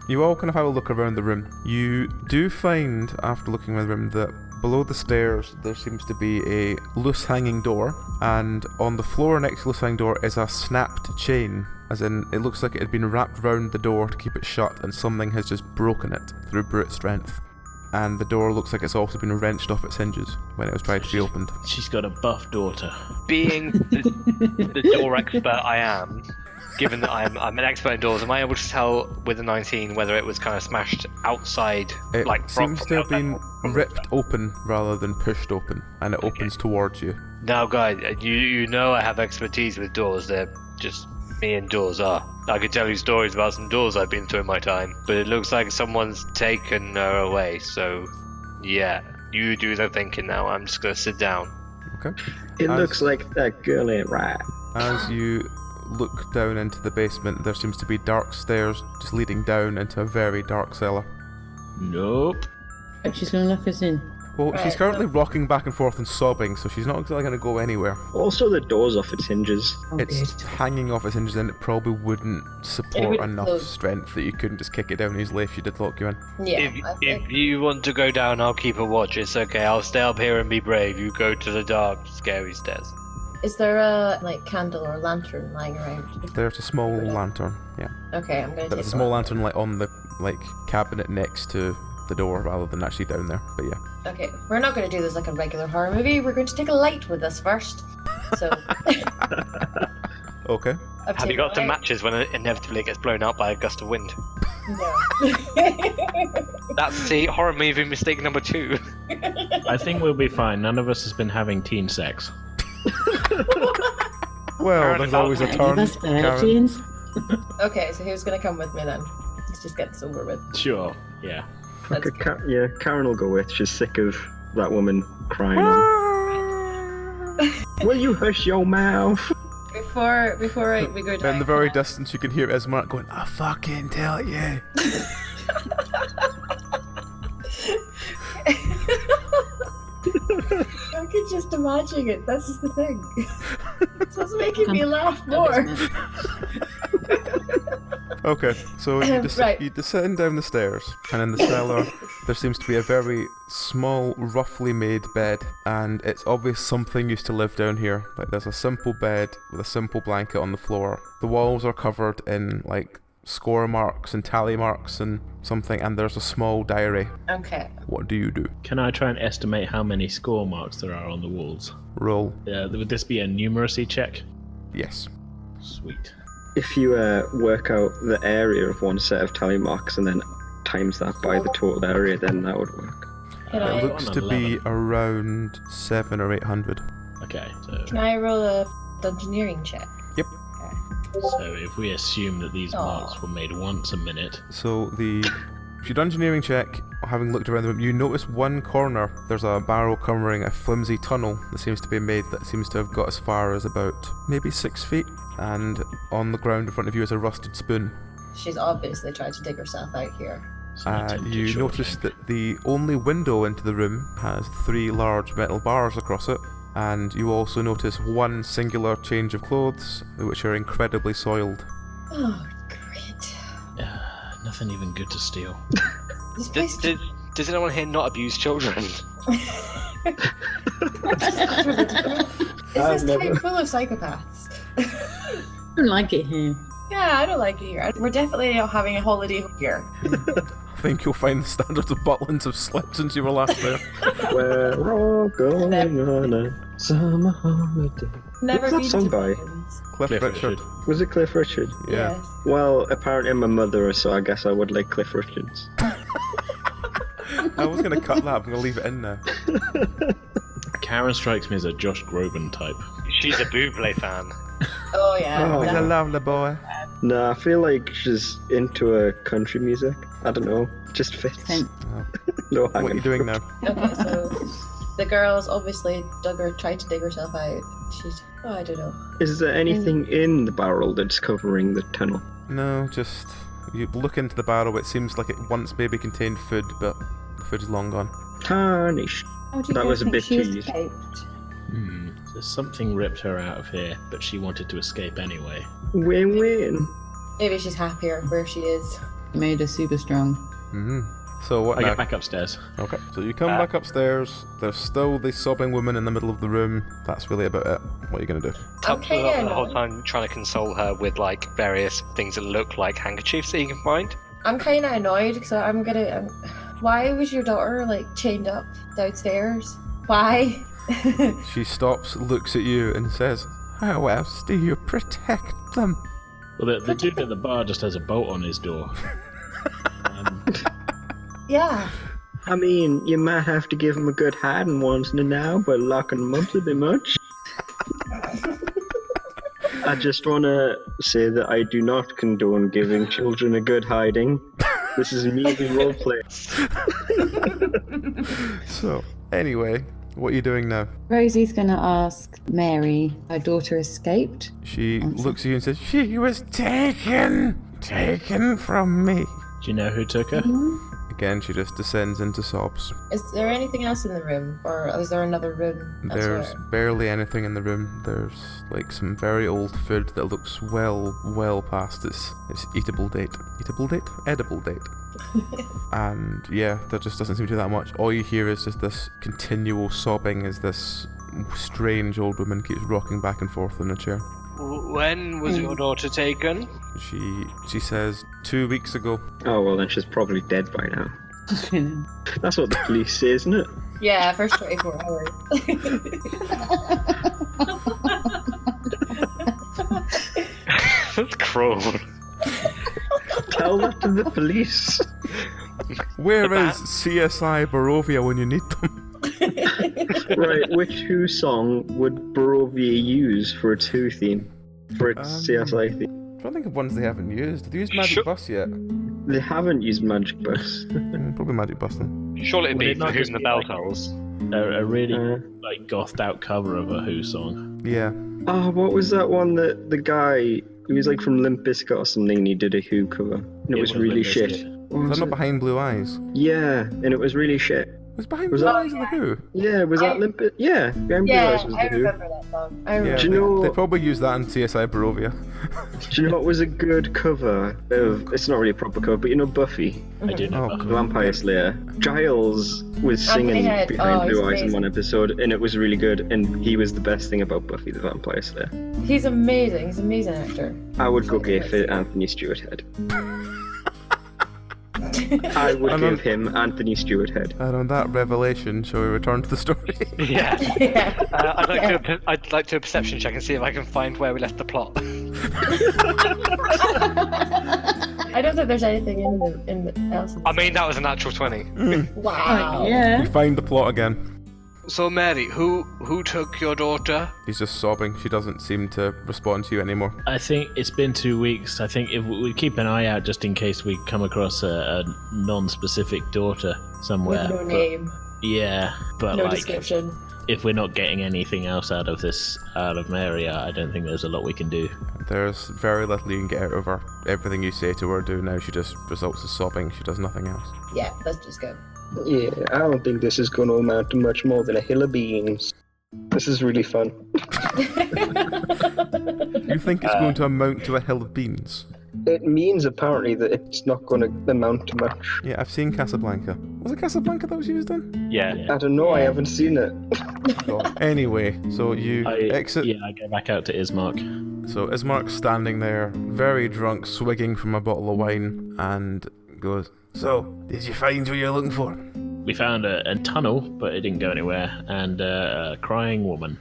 [SPEAKER 2] You all kind of have a look around the room. You do find, after looking around the room, that below the stairs there seems to be a loose hanging door, and on the floor next to the loose hanging door is a snapped chain, as in it looks like it had been wrapped round the door to keep it shut and something has just broken it through brute strength. And the door looks like it's also been wrenched off its hinges when it was tried to be opened.
[SPEAKER 5] She's got a buff daughter.
[SPEAKER 7] Being the door expert I am, given that I'm an expert in doors, am I able to tell with a 19 whether it was kind of smashed outside?
[SPEAKER 2] It
[SPEAKER 7] like
[SPEAKER 2] seems to have been
[SPEAKER 7] from
[SPEAKER 2] ripped open rather than pushed open, and it opens towards you.
[SPEAKER 7] Now, guys, you know I have expertise with doors. They're just me and doors are. I could tell you stories about some doors I've been through in my time, but it looks like someone's taken her away. So, yeah, you do the thinking now. I'm just gonna sit down.
[SPEAKER 2] Okay.
[SPEAKER 3] It
[SPEAKER 2] As-
[SPEAKER 3] looks like that girl ain't right.
[SPEAKER 2] As you look down into the basement, there seems to be dark stairs just leading down into a very dark cellar.
[SPEAKER 5] Nope.
[SPEAKER 6] But she's going to lock us in.
[SPEAKER 2] Well, she's
[SPEAKER 4] Right,
[SPEAKER 2] currently rocking back and forth and sobbing, so she's not exactly going to go anywhere.
[SPEAKER 3] Also, the door's off its hinges.
[SPEAKER 6] Oh,
[SPEAKER 2] It's
[SPEAKER 6] good.
[SPEAKER 2] hanging off its hinges, and it probably wouldn't support
[SPEAKER 4] wouldn't
[SPEAKER 2] enough
[SPEAKER 4] close.
[SPEAKER 2] strength that you couldn't just kick it down easily if she did lock you in.
[SPEAKER 4] Yeah. I think.
[SPEAKER 7] If you want to go down, I'll keep a watch. It's okay. I'll stay up here and be brave. You go to the dark, scary stairs.
[SPEAKER 4] Is there a candle or lantern lying around?
[SPEAKER 2] There's a small lantern, yeah.
[SPEAKER 4] Okay, I'm gonna take
[SPEAKER 2] There's a small lantern on the cabinet next to the door rather than actually down there, but yeah.
[SPEAKER 4] Okay, we're not gonna do this like a regular horror movie. We're going to take a light with us first. So.
[SPEAKER 2] Okay.
[SPEAKER 7] Have you got some matches when it inevitably gets blown out by a gust of wind?
[SPEAKER 4] No.
[SPEAKER 7] That's the horror movie mistake number 2.
[SPEAKER 5] I think we'll be fine. None of us has been having teen sex.
[SPEAKER 2] Well, there's always a turn.
[SPEAKER 6] Us
[SPEAKER 2] Karen.
[SPEAKER 6] virgins.
[SPEAKER 4] Okay, so who's gonna come with me then? Let's just get this over with.
[SPEAKER 5] Sure. Yeah.
[SPEAKER 4] That's
[SPEAKER 3] Okay, yeah, Karen will go with. She's sick of that woman crying on. Will you hush your mouth?
[SPEAKER 4] Before we go down.
[SPEAKER 2] In the very distance, you can hear Ozmand going, "I fucking tell you."
[SPEAKER 4] I could just imagine it. That's just the thing. It's what's making me laugh more.
[SPEAKER 2] Okay, so you,
[SPEAKER 4] Right.
[SPEAKER 2] you descend down the stairs, and in the cellar, there seems to be a very small, roughly made bed, and it's obvious something used to live down here. Like, there's a simple bed with a simple blanket on the floor. The walls are covered in, like, score marks and tally marks and something, and there's a small diary.
[SPEAKER 4] Okay.
[SPEAKER 2] What do you do?
[SPEAKER 5] Can I try and estimate how many score marks there are on the walls?
[SPEAKER 2] Roll.
[SPEAKER 5] Would this be a numeracy check?
[SPEAKER 2] Yes.
[SPEAKER 5] Sweet.
[SPEAKER 3] If you work out the area of one set of tally marks and then times that by the total area, then that would work.
[SPEAKER 4] Can
[SPEAKER 2] It
[SPEAKER 4] I
[SPEAKER 2] looks to be around 700 or 800.
[SPEAKER 5] Okay, so
[SPEAKER 4] roll a dungeoneering check?
[SPEAKER 2] Yep.
[SPEAKER 5] if we assume that these marks were made once a minute,
[SPEAKER 2] So if your dungeoneering check, having looked around the room, you notice one corner, there's a barrel covering a flimsy tunnel that seems to be made that seems to have got as far as about maybe 6 feet, and on the ground in front of you is a rusted spoon.
[SPEAKER 4] She's obviously tried to dig herself out here.
[SPEAKER 5] it's an attempted
[SPEAKER 2] You
[SPEAKER 5] short
[SPEAKER 2] notice
[SPEAKER 5] game.
[SPEAKER 2] that the only window into the room has 3 large metal bars across it, and you also notice one singular change of clothes, which are incredibly soiled.
[SPEAKER 4] Oh, great.
[SPEAKER 5] Nothing even good to steal.
[SPEAKER 4] This place
[SPEAKER 7] Does anyone here not abuse children?
[SPEAKER 4] Is this town full of psychopaths?
[SPEAKER 6] I don't like it here.
[SPEAKER 4] Yeah, I don't like it here. We're definitely not having a holiday here.
[SPEAKER 2] I think you'll find the standards of Butlins have slipped since you were last there.
[SPEAKER 3] We're all going on a summer holiday.
[SPEAKER 4] Never
[SPEAKER 3] What's that
[SPEAKER 4] been
[SPEAKER 3] song
[SPEAKER 4] to
[SPEAKER 3] by?
[SPEAKER 4] Butlins.
[SPEAKER 2] Cliff Richard.
[SPEAKER 3] Was it Cliff Richard?
[SPEAKER 2] Yeah.
[SPEAKER 4] Yes.
[SPEAKER 3] Well, apparently I'm a mother, so I guess I would like Cliff Richards.
[SPEAKER 2] I was going to cut that, I'm going to leave it in now.
[SPEAKER 5] Karen strikes me as a Josh Groban type.
[SPEAKER 7] She's a Bublé fan.
[SPEAKER 4] Oh yeah.
[SPEAKER 3] Oh,
[SPEAKER 2] He's a
[SPEAKER 4] that-
[SPEAKER 2] lovely boy.
[SPEAKER 3] Nah, I feel like she's into country music. I don't know, just fits.
[SPEAKER 6] Same.
[SPEAKER 3] No
[SPEAKER 2] What are
[SPEAKER 3] hanging
[SPEAKER 2] you doing
[SPEAKER 3] fruit.
[SPEAKER 2] now?
[SPEAKER 4] Okay, so the girl's obviously tried to dig herself out. She's I don't know.
[SPEAKER 3] Is there anything in the barrel that's covering the tunnel?
[SPEAKER 2] No, just you look into the barrel. It seems like it once maybe contained food, but the food is long gone.
[SPEAKER 3] Tarnish.
[SPEAKER 6] How do you
[SPEAKER 3] That
[SPEAKER 6] guys
[SPEAKER 3] was a
[SPEAKER 6] think
[SPEAKER 3] bit
[SPEAKER 6] she
[SPEAKER 3] teased.
[SPEAKER 6] escaped?
[SPEAKER 5] So something ripped her out of here, but she wanted to escape anyway.
[SPEAKER 3] Win-win.
[SPEAKER 4] Maybe she's happier where she is.
[SPEAKER 6] Made her super strong.
[SPEAKER 2] Mm-hmm. So what
[SPEAKER 5] I
[SPEAKER 2] now?
[SPEAKER 5] get back upstairs.
[SPEAKER 2] Okay, so you come back upstairs. There's still the sobbing woman in the middle of the room. That's really about it. What are you gonna do?
[SPEAKER 7] Tub's
[SPEAKER 4] Okay,
[SPEAKER 7] up
[SPEAKER 4] yeah,
[SPEAKER 7] the whole
[SPEAKER 4] no.
[SPEAKER 7] time trying to console her with like various things that look like handkerchiefs that you can find.
[SPEAKER 4] I'm kind of annoyed because why was your daughter like chained up downstairs? Why?
[SPEAKER 2] She stops, looks at you, and says, "How else do you protect them?"
[SPEAKER 5] Well, the dude at the bar just has a bolt on his door.
[SPEAKER 4] Yeah.
[SPEAKER 3] I mean, you might have to give him a good hiding once in a now, but locking him up's a bit much. I just want to say that I do not condone giving children a good hiding. This is merely roleplay.
[SPEAKER 2] So, anyway, what are you doing now?
[SPEAKER 6] Rosie's gonna ask Mary, her daughter escaped.
[SPEAKER 2] She looks at you and says, "She was taken from me."
[SPEAKER 5] Do you know who took her?
[SPEAKER 2] Again, she just descends into sobs.
[SPEAKER 4] Is there anything else in the room, or is there another room?
[SPEAKER 2] There's
[SPEAKER 4] elsewhere?
[SPEAKER 2] barely anything in the room. There's like some very old food that looks well past its eatable date. Eatable date? Edible date. And yeah, there just doesn't seem to be that much. All you hear is just this continual sobbing as this strange old woman keeps rocking back and forth in a chair.
[SPEAKER 7] When was your daughter taken?
[SPEAKER 2] She says 2 weeks ago.
[SPEAKER 3] Oh, well, then she's probably dead by now. That's what the police say, isn't it?
[SPEAKER 4] Yeah, first 24 hours.
[SPEAKER 7] That's cruel.
[SPEAKER 3] Tell Tell that to the police.
[SPEAKER 2] Where is CSI Barovia when you need them?
[SPEAKER 3] Right, which Who song would Barovia use for its Who theme? For its CSI theme?
[SPEAKER 2] I'm trying to think of ones they haven't used. Have they used Magic Bus yet?
[SPEAKER 3] They haven't used Magic Bus.
[SPEAKER 2] Probably Magic Bus then.
[SPEAKER 7] Surely it'd be
[SPEAKER 5] Would it
[SPEAKER 7] for
[SPEAKER 5] not
[SPEAKER 7] Who's
[SPEAKER 5] just
[SPEAKER 7] in the
[SPEAKER 5] be
[SPEAKER 7] Bell
[SPEAKER 5] like-
[SPEAKER 7] Tolls.
[SPEAKER 5] A really like gothed out cover of a Who song.
[SPEAKER 2] Yeah.
[SPEAKER 3] What was that one that the guy, he was like from Limp Bizkit or something, and he did a Who cover? And it was really
[SPEAKER 5] Limp
[SPEAKER 3] shit.
[SPEAKER 5] Bizkit.
[SPEAKER 3] What
[SPEAKER 2] Was
[SPEAKER 3] was
[SPEAKER 2] that not
[SPEAKER 3] it?
[SPEAKER 2] Behind Blue Eyes?
[SPEAKER 3] Yeah, and it was really shit.
[SPEAKER 2] It was Behind
[SPEAKER 3] Was
[SPEAKER 2] Blue
[SPEAKER 3] that-
[SPEAKER 2] Eyes of the Who?
[SPEAKER 3] Yeah, was that Limp Bizkit? Yeah, Behind Blue Eyes was the
[SPEAKER 4] I
[SPEAKER 3] Who.
[SPEAKER 4] remember that song. I
[SPEAKER 2] Yeah,
[SPEAKER 4] remember.
[SPEAKER 3] Do you know-
[SPEAKER 2] they probably used that in CSI Barovia.
[SPEAKER 3] Do you know what was a good cover of, it's not really a proper cover, but you know Buffy,
[SPEAKER 5] I do know.
[SPEAKER 2] Oh,
[SPEAKER 5] Buffy.
[SPEAKER 3] the Vampire Slayer? Giles was singing
[SPEAKER 4] Anthony Head.
[SPEAKER 3] Behind
[SPEAKER 4] Oh,
[SPEAKER 3] Blue
[SPEAKER 4] he's
[SPEAKER 3] Eyes in one episode, and it was really good, and he was the best thing about Buffy the Vampire Slayer.
[SPEAKER 4] He's amazing. He's an amazing actor.
[SPEAKER 3] I would go gay for Anthony Stewart Head. I would
[SPEAKER 2] And on-
[SPEAKER 3] give him Anthony Stewart Head.
[SPEAKER 2] And on that revelation, shall we return to the story?
[SPEAKER 7] Yeah.
[SPEAKER 4] Yeah.
[SPEAKER 7] I'd like to do a perception check and see if I can find where we left the plot.
[SPEAKER 4] I don't think there's anything in the else.
[SPEAKER 7] I mean, that was a natural 20.
[SPEAKER 4] Wow.
[SPEAKER 6] Yeah.
[SPEAKER 2] We find the plot again.
[SPEAKER 7] So, Mary, who took your daughter?
[SPEAKER 2] She's just sobbing. She doesn't seem to respond to you anymore.
[SPEAKER 5] I think it's been 2 weeks. I think if we keep an eye out just in case we come across a non-specific daughter somewhere.
[SPEAKER 4] With no
[SPEAKER 5] But-
[SPEAKER 4] name,
[SPEAKER 5] yeah, but
[SPEAKER 4] no
[SPEAKER 5] like
[SPEAKER 4] description.
[SPEAKER 5] if we're not getting anything else out of Mary, I don't think there's a lot we can do.
[SPEAKER 2] There's very little you can get out of her. Everything you say to her do now, she just results in sobbing. She does nothing else.
[SPEAKER 4] Yeah, let's just go.
[SPEAKER 3] Yeah, I don't think this is going to amount to much more than a hill of beans. This is really fun.
[SPEAKER 2] You think it's going to amount to a hill of beans?
[SPEAKER 3] It means apparently that it's not going to amount to much.
[SPEAKER 2] Yeah, I've seen Casablanca. Was it Casablanca that was used in?
[SPEAKER 7] Yeah.
[SPEAKER 3] I don't know, I
[SPEAKER 4] Yeah.
[SPEAKER 3] haven't seen it.
[SPEAKER 2] Anyway, so you exit.
[SPEAKER 5] Yeah, I go back out to Ismark.
[SPEAKER 2] So Ismark's standing there, very drunk, swigging from a bottle of wine, and goes, "So, did you find what you're looking for?"
[SPEAKER 5] We found a tunnel, but it didn't go anywhere, and a crying woman.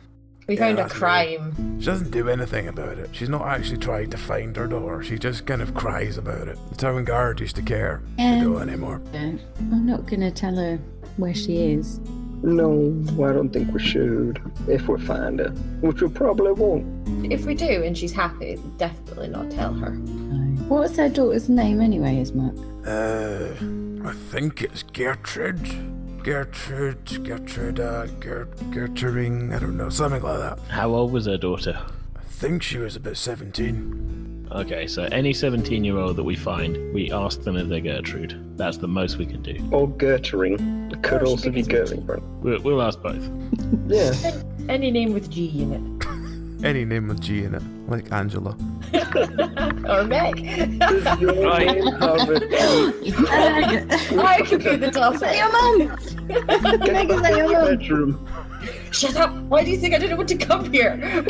[SPEAKER 4] We found a
[SPEAKER 2] that's
[SPEAKER 4] crime.
[SPEAKER 2] She doesn't do anything about it. She's not actually tried to find her daughter. She just kind of cries about it. The town guard used to care. They don't anymore.
[SPEAKER 6] I'm not gonna tell her where she is.
[SPEAKER 3] No, I don't think we should. If we find her. Which we probably won't.
[SPEAKER 4] If we do and she's happy, definitely not tell her.
[SPEAKER 6] What's her daughter's name anyway, Ismark?
[SPEAKER 2] I think it's Gertrude, Gertrude, I don't know, something like that.
[SPEAKER 5] How old was her daughter?
[SPEAKER 2] I think she was about 17.
[SPEAKER 5] Okay, so any 17-year-old that we find, we ask them if they're Gertrude. That's the most we can do.
[SPEAKER 3] Or Gertering. It could
[SPEAKER 4] Or she
[SPEAKER 3] also be
[SPEAKER 4] could be
[SPEAKER 3] Gertering.
[SPEAKER 5] We'll ask both.
[SPEAKER 3] Yeah.
[SPEAKER 4] Any name with G in it.
[SPEAKER 2] Any name with G in it, like Angela.
[SPEAKER 4] Or Meg.
[SPEAKER 3] Does your
[SPEAKER 7] Right.
[SPEAKER 3] name have it?
[SPEAKER 4] I could be the dolphin.
[SPEAKER 6] Say your mum! Meg, is that your mum?
[SPEAKER 3] Bedroom.
[SPEAKER 4] Shut up! Why do you think I didn't want to come here?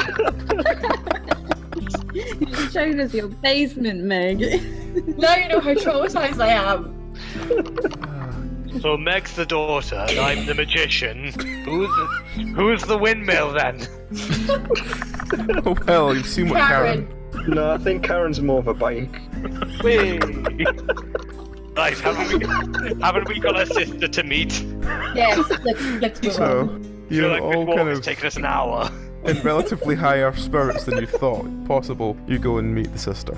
[SPEAKER 6] You showed us your basement, Meg.
[SPEAKER 4] Now you know how traumatized I am.
[SPEAKER 7] So Meg's the daughter, and I'm the magician. Who's the windmill then?
[SPEAKER 2] Oh well, you've seen what
[SPEAKER 4] Karen.
[SPEAKER 3] No, I think Karen's more of a bike.
[SPEAKER 7] Whee! Right, haven't we got a sister to meet?
[SPEAKER 4] Yes, let's move on.
[SPEAKER 2] So,
[SPEAKER 7] I
[SPEAKER 2] you're
[SPEAKER 7] feel like
[SPEAKER 2] all
[SPEAKER 7] this walk
[SPEAKER 2] kind
[SPEAKER 7] has
[SPEAKER 2] of
[SPEAKER 7] taken us an hour.
[SPEAKER 2] in relatively higher spirits than you thought possible. You go and meet the sister.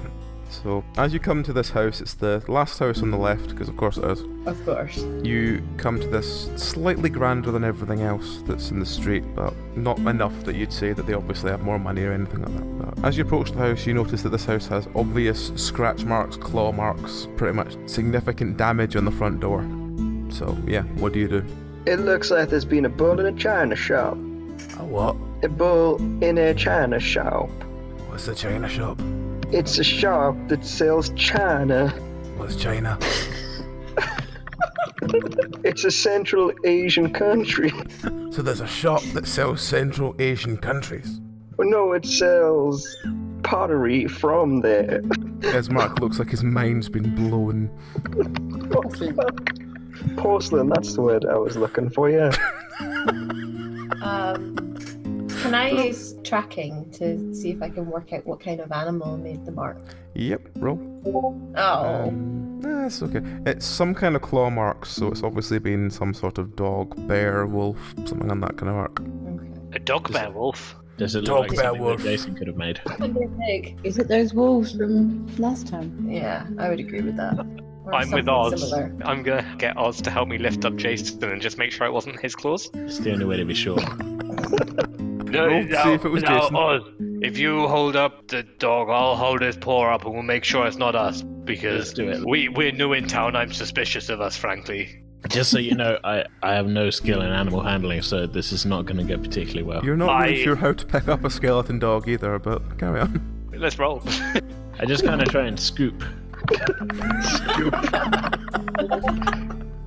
[SPEAKER 2] So, as you come to this house, it's the last house on the left, because of course it is.
[SPEAKER 4] Of course.
[SPEAKER 2] You come to this slightly grander than everything else that's in the street, but not enough that you'd say that they obviously have more money or anything like that. But as you approach the house, you notice that this house has obvious scratch marks, claw marks, pretty much significant damage on the front door. So, yeah, what do you do?
[SPEAKER 3] It looks like there's been a bull in a china shop.
[SPEAKER 2] A what?
[SPEAKER 3] A bull in a china shop.
[SPEAKER 2] What's the China shop?
[SPEAKER 3] It's a shop that sells china.
[SPEAKER 2] What's China?
[SPEAKER 3] It's a Central Asian country.
[SPEAKER 2] So there's a shop that sells Central Asian countries.
[SPEAKER 3] Well, no, it sells pottery from there.
[SPEAKER 2] Mark looks like his mind's been blown.
[SPEAKER 3] Porcelain, that's the word I was looking for, yeah.
[SPEAKER 4] Can I use tracking to see if I can work out what kind of animal made the mark.
[SPEAKER 2] Yep, roll.
[SPEAKER 4] Oh.
[SPEAKER 2] That's okay. It's some kind of claw marks, so it's obviously been some sort of dog, bear, wolf, something on that kind of mark.
[SPEAKER 4] Okay.
[SPEAKER 7] A dog bear wolf.
[SPEAKER 5] Does it
[SPEAKER 2] Dog
[SPEAKER 5] look like
[SPEAKER 2] bear
[SPEAKER 5] something
[SPEAKER 2] wolf.
[SPEAKER 5] that Jason could have made?
[SPEAKER 4] They're big.
[SPEAKER 6] Is it those wolves from last time?
[SPEAKER 4] Yeah, I would agree with that. Or
[SPEAKER 7] I'm with
[SPEAKER 4] something
[SPEAKER 7] Oz.
[SPEAKER 4] similar.
[SPEAKER 7] I'm gonna get Oz to help me lift up Jason and just make sure it wasn't his claws.
[SPEAKER 5] It's the only way to be sure.
[SPEAKER 7] No,
[SPEAKER 2] Roll to see if it was Jason.
[SPEAKER 7] Oz, if you hold up the dog, I'll hold his paw up and we'll make sure it's not us. Because
[SPEAKER 5] Let's do it.
[SPEAKER 7] we're new in town, I'm suspicious of us, frankly.
[SPEAKER 5] Just so you know, I have no skill in animal handling, so this is not going to go particularly well.
[SPEAKER 2] You're not really sure how to pick up a skeleton dog either, but carry on.
[SPEAKER 7] Let's roll.
[SPEAKER 5] I just kind of try and scoop.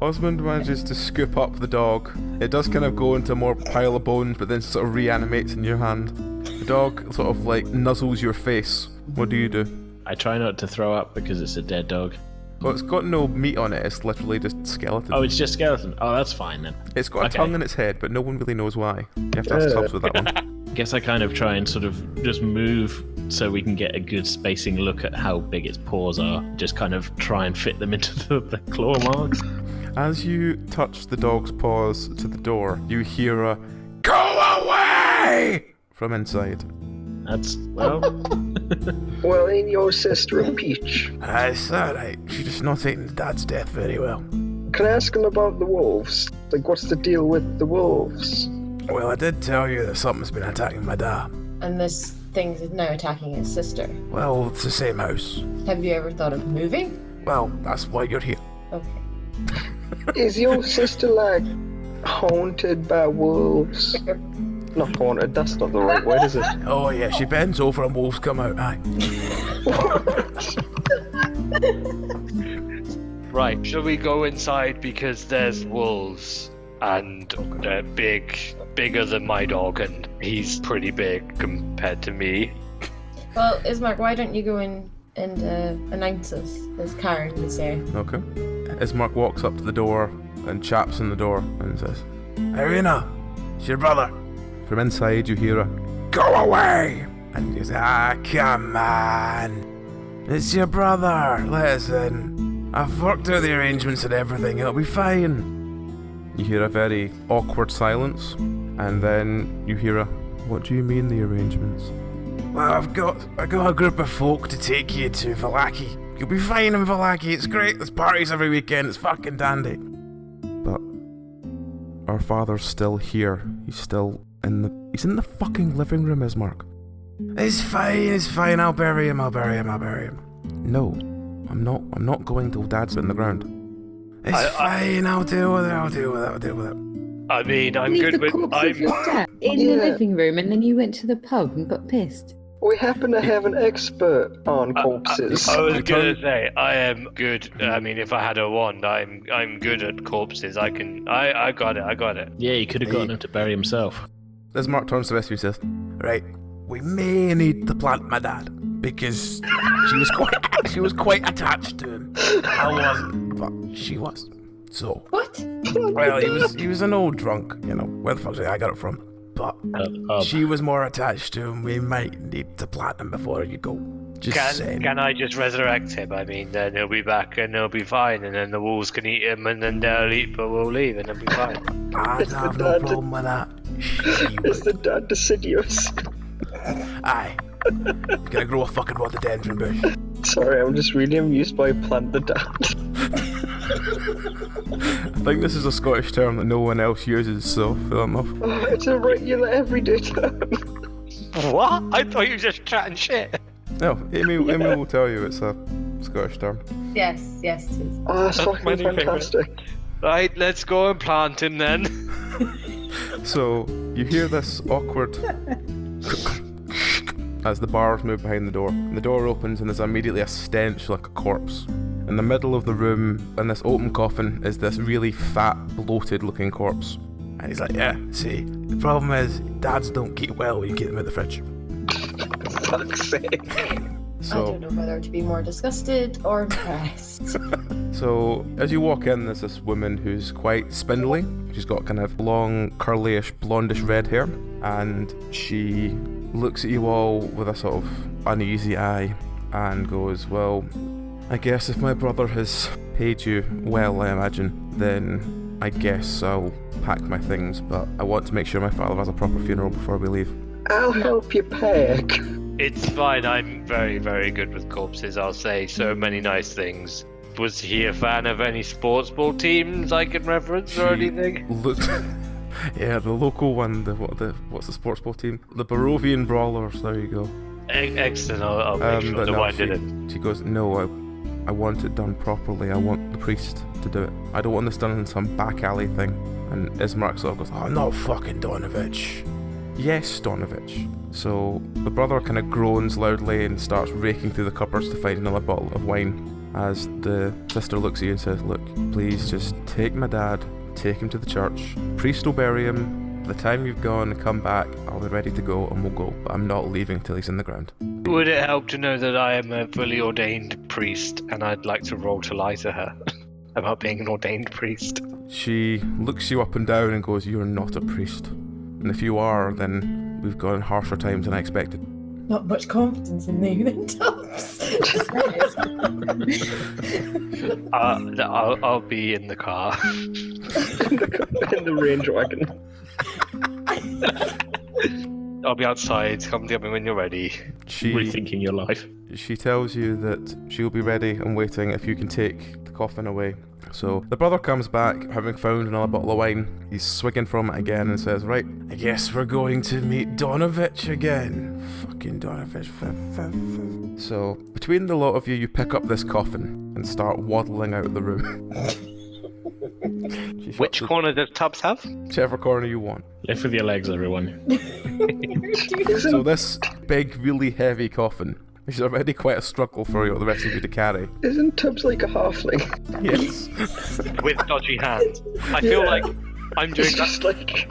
[SPEAKER 2] Ozmand manages to scoop up the dog. It does kind of go into a more pile of bones, but then sort of reanimates in your hand. The dog sort of like nuzzles your face. What do you do?
[SPEAKER 5] I try not to throw up because it's a dead dog.
[SPEAKER 2] Well, it's got no meat on it, it's literally just skeleton.
[SPEAKER 5] Oh, it's just skeleton. Oh, that's fine then.
[SPEAKER 2] It's got a
[SPEAKER 5] Okay.
[SPEAKER 2] tongue in its head, but no one really knows why. You have to ask Tubbs with that one.
[SPEAKER 5] I guess I kind of try and sort of just move so we can get a good spacing look at how big its paws are. Just kind of try and fit them into the claw marks.
[SPEAKER 2] As you touch the dog's paws to the door, you hear a "Go away!" from inside.
[SPEAKER 5] That's, well...
[SPEAKER 3] Well, ain't your sister a peach?
[SPEAKER 2] It's alright. She's just not taking Dad's death very well.
[SPEAKER 3] Can I ask him about the wolves? Like, what's the deal with the wolves?
[SPEAKER 2] Well, I did tell you that something's been attacking my dad.
[SPEAKER 4] And this thing's now attacking his sister.
[SPEAKER 2] Well, it's the same house.
[SPEAKER 4] Have you ever thought of moving?
[SPEAKER 2] Well, that's why you're here.
[SPEAKER 4] Okay.
[SPEAKER 3] Is your sister, like, haunted by wolves? Not haunted, that's not the right word, is it?
[SPEAKER 2] Oh yeah, she bends over and wolves come out, aye.
[SPEAKER 7] Right, shall we go inside because there's wolves and they're bigger than my dog and he's pretty big compared to me.
[SPEAKER 4] Well, Ismark, why don't you go in and announce us, as Karen would say?
[SPEAKER 2] Okay. Ismark walks up to the door and chaps on the door and says, Irina, it's your brother. From inside you hear a, Go away! And he goes, come on. It's your brother, listen. I've worked out the arrangements and everything, it'll be fine. You hear a very awkward silence, and then you hear a, what do you mean the arrangements? Well, I got a group of folk to take you to Vallaki. You'll be fine in Vallaki, it's great, there's parties every weekend, it's fucking dandy. But our father's still here. He's in the fucking living room, Ismark. It's fine, I'll bury him. No, I'm not going till Dad's in the ground. It's fine, I'll deal with it.
[SPEAKER 7] I mean, I'm
[SPEAKER 6] Leave
[SPEAKER 7] good
[SPEAKER 6] the
[SPEAKER 7] with...
[SPEAKER 6] corpse of your dad in the living room, and then you went to the pub and got pissed.
[SPEAKER 3] We happen to have an expert on corpses.
[SPEAKER 7] I was gonna say, I am good. I mean, if I had a wand, I'm good at corpses. I got it.
[SPEAKER 5] Yeah, you could have gotten him to bury himself.
[SPEAKER 2] As Mark turns to the rest of you and says, right, we may need to plant my dad, because she was quite attached to him. I wasn't, but she was. So,
[SPEAKER 4] What?
[SPEAKER 2] well, he was an old drunk, you know, where the fuck did I got it from? But she was more attached to him. We might need to plant him before you go. Just saying.
[SPEAKER 7] Can I just resurrect him? I mean, then he'll be back and he'll be fine, and then the wolves can eat him, and then they'll eat, but we'll leave, and it'll be fine.
[SPEAKER 2] I have no problem with that.
[SPEAKER 3] Is the dad deciduous?
[SPEAKER 2] Aye. You're gonna grow a fucking rhododendron bush.
[SPEAKER 3] Sorry, I'm just really amused by plant the dad.
[SPEAKER 2] I think this is a Scottish term that no one else uses, so fair enough.
[SPEAKER 3] Oh, it's a regular everyday term.
[SPEAKER 7] What? I thought you were just chatting shit.
[SPEAKER 2] No, Amy will tell you it's a Scottish term.
[SPEAKER 4] Yes, it is.
[SPEAKER 3] Oh, that's fucking
[SPEAKER 7] my new
[SPEAKER 3] fantastic.
[SPEAKER 7] Right, let's go and plant him then.
[SPEAKER 2] So, you hear this awkward as the bars move behind the door. And the door opens and there's immediately a stench like a corpse. In the middle of the room, in this open coffin, is this really fat, bloated looking corpse. And he's like, yeah, see, the problem is, dads don't keep well when you keep them in the fridge.
[SPEAKER 3] Fuck's sake.
[SPEAKER 4] I don't know whether to be more disgusted or impressed.
[SPEAKER 2] So, as you walk in, there's this woman who's quite spindly. She's got kind of long, curlyish, blondish red hair. And she looks at you all with a sort of uneasy eye and goes, well, I guess if my brother has paid you well, I imagine, then I guess I'll pack my things, but I want to make sure my father has a proper funeral before we leave.
[SPEAKER 3] I'll help you pack.
[SPEAKER 7] It's fine, I'm very, very good with corpses. I'll say so many nice things. Was he a fan of any sports ball teams I can reference or anything?
[SPEAKER 2] Look, yeah, the local one, what's the sports ball team? The Barovian Brawlers, there you go.
[SPEAKER 7] Excellent, I'll make sure the wine didn't.
[SPEAKER 2] She goes, no, I want it done properly. I want the priest to do it. I don't want this done in some back alley thing. And Ismark sort of goes, oh, no fucking Donovich. Yes, Donovich. So the brother kind of groans loudly and starts raking through the cupboards to find another bottle of wine, as the sister looks at you and says, look, please just take my dad, take him to the church. Priest will bury him. By the time you've gone and come back, I'll be ready to go and we'll go. But I'm not leaving till he's in the ground.
[SPEAKER 7] Would it help to know that I am a fully ordained priest and I'd like to roll to lie to her about being an ordained priest?
[SPEAKER 2] She looks you up and down and goes, you're not a priest. And if you are, then we've gone harsher times than I expected.
[SPEAKER 4] Not much confidence in you then, Tubbs.
[SPEAKER 7] I'll be in the car.
[SPEAKER 3] In the range wagon.
[SPEAKER 7] I'll be outside. Come get me when you're ready.
[SPEAKER 5] Rethinking your life.
[SPEAKER 2] She tells you that she'll be ready and waiting if you can take the coffin away. So the brother comes back, having found another bottle of wine. He's swigging from it again and says, right, I guess we're going to meet Donovich again. Fucking Donovich. So between the lot of you, you pick up this coffin and start waddling out of the room.
[SPEAKER 7] Which corner does Tubbs have?
[SPEAKER 2] Whichever corner you want.
[SPEAKER 5] Lift with your legs, everyone.
[SPEAKER 2] So this big, really heavy coffin, which is already quite a struggle for the rest of you to carry.
[SPEAKER 3] Isn't Tubbs like a halfling?
[SPEAKER 2] Yes.
[SPEAKER 7] With dodgy hands. I feel like I'm doing
[SPEAKER 3] It's just like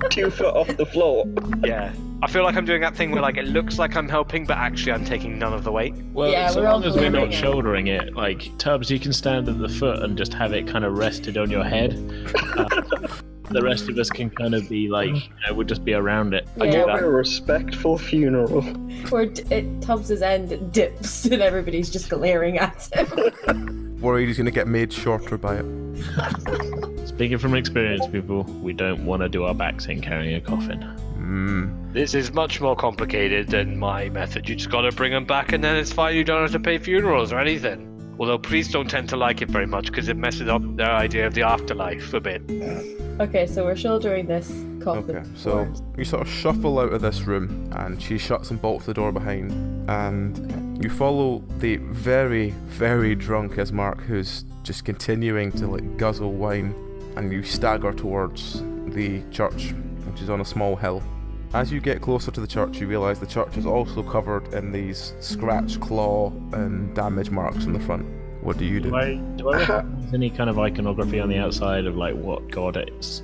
[SPEAKER 3] 2 foot off the floor.
[SPEAKER 7] Yeah. I feel like I'm doing that thing where like it looks like I'm helping, but actually I'm taking none of the weight.
[SPEAKER 5] Well,
[SPEAKER 4] Yeah,
[SPEAKER 5] so
[SPEAKER 4] we're all
[SPEAKER 5] long as we're not
[SPEAKER 4] delivering it.
[SPEAKER 5] shouldering it, like, Tubbs, you can stand at the foot and just have it kind of rested on your head. The rest of us can kind of be like, we'll just be around it. I
[SPEAKER 4] Yeah,
[SPEAKER 5] do
[SPEAKER 3] Have
[SPEAKER 5] that.
[SPEAKER 3] a respectful funeral.
[SPEAKER 4] Where at Tubbs' end it dips and everybody's just glaring at him.
[SPEAKER 2] Worried he's going to get made shorter by it.
[SPEAKER 5] Speaking from experience, people, we don't want to do our backs in carrying a coffin.
[SPEAKER 7] This is much more complicated than my method. You just gotta bring them back and then it's fine. You don't have to pay funerals or anything. Although priests don't tend to like it very much because it messes up their idea of the afterlife a bit.
[SPEAKER 4] Okay, so we're shouldering this coffin.
[SPEAKER 2] Okay, so you sort of shuffle out of this room and she shuts and bolts the door behind, and you follow the very, very drunk Ismark, who's just continuing to like guzzle wine, and you stagger towards the church, which is on a small hill. As you get closer to the church, you realise the church is also covered in these scratch, claw, and damage marks in the front. What do you do?
[SPEAKER 5] Do I recognize any kind of iconography on the outside of like what god it's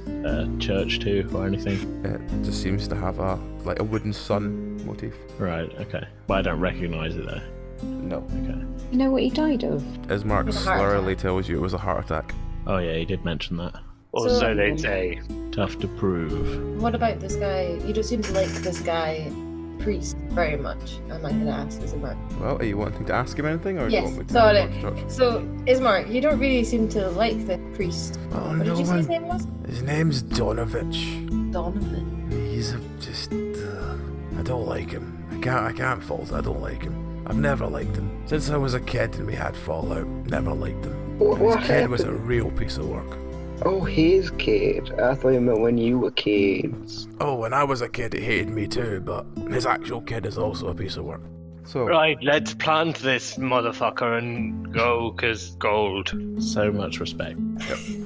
[SPEAKER 5] church to or anything?
[SPEAKER 2] It just seems to have a wooden sun motif.
[SPEAKER 5] Right, okay. But I don't recognize it though.
[SPEAKER 2] No.
[SPEAKER 5] Okay.
[SPEAKER 6] You know what he died of?
[SPEAKER 2] Ismark
[SPEAKER 4] With a heart
[SPEAKER 2] slurrily tells you it was a heart attack.
[SPEAKER 5] Oh yeah, he did mention that.
[SPEAKER 7] Or so they say.
[SPEAKER 5] Tough to prove.
[SPEAKER 4] What about this guy? You don't seem to like this guy, priest, very much. I'm not gonna ask Ismark.
[SPEAKER 2] Well, are you wanting to ask him anything, or do you
[SPEAKER 4] Yes,
[SPEAKER 2] want me to
[SPEAKER 4] sorry.
[SPEAKER 2] tell him about the church?
[SPEAKER 4] So, Ismark, you don't really seem to like the priest.
[SPEAKER 2] Oh,
[SPEAKER 4] What did you say his
[SPEAKER 2] man.
[SPEAKER 4] name was?
[SPEAKER 2] His name's Donovich.
[SPEAKER 4] Donovan.
[SPEAKER 2] He's just... I don't like him. I can't fault it. I don't like him. I've never liked him. Since I was a kid and we had fallout, never liked him.
[SPEAKER 3] What
[SPEAKER 2] His kid was a
[SPEAKER 3] happened?
[SPEAKER 2] real piece of work.
[SPEAKER 3] Oh, his kid. I thought you meant when you were kids.
[SPEAKER 2] Oh, when I was a kid, he hated me too, but his actual kid is also a piece of work. So,
[SPEAKER 7] Right, let's plant this motherfucker and go, 'cause gold.
[SPEAKER 5] So much respect.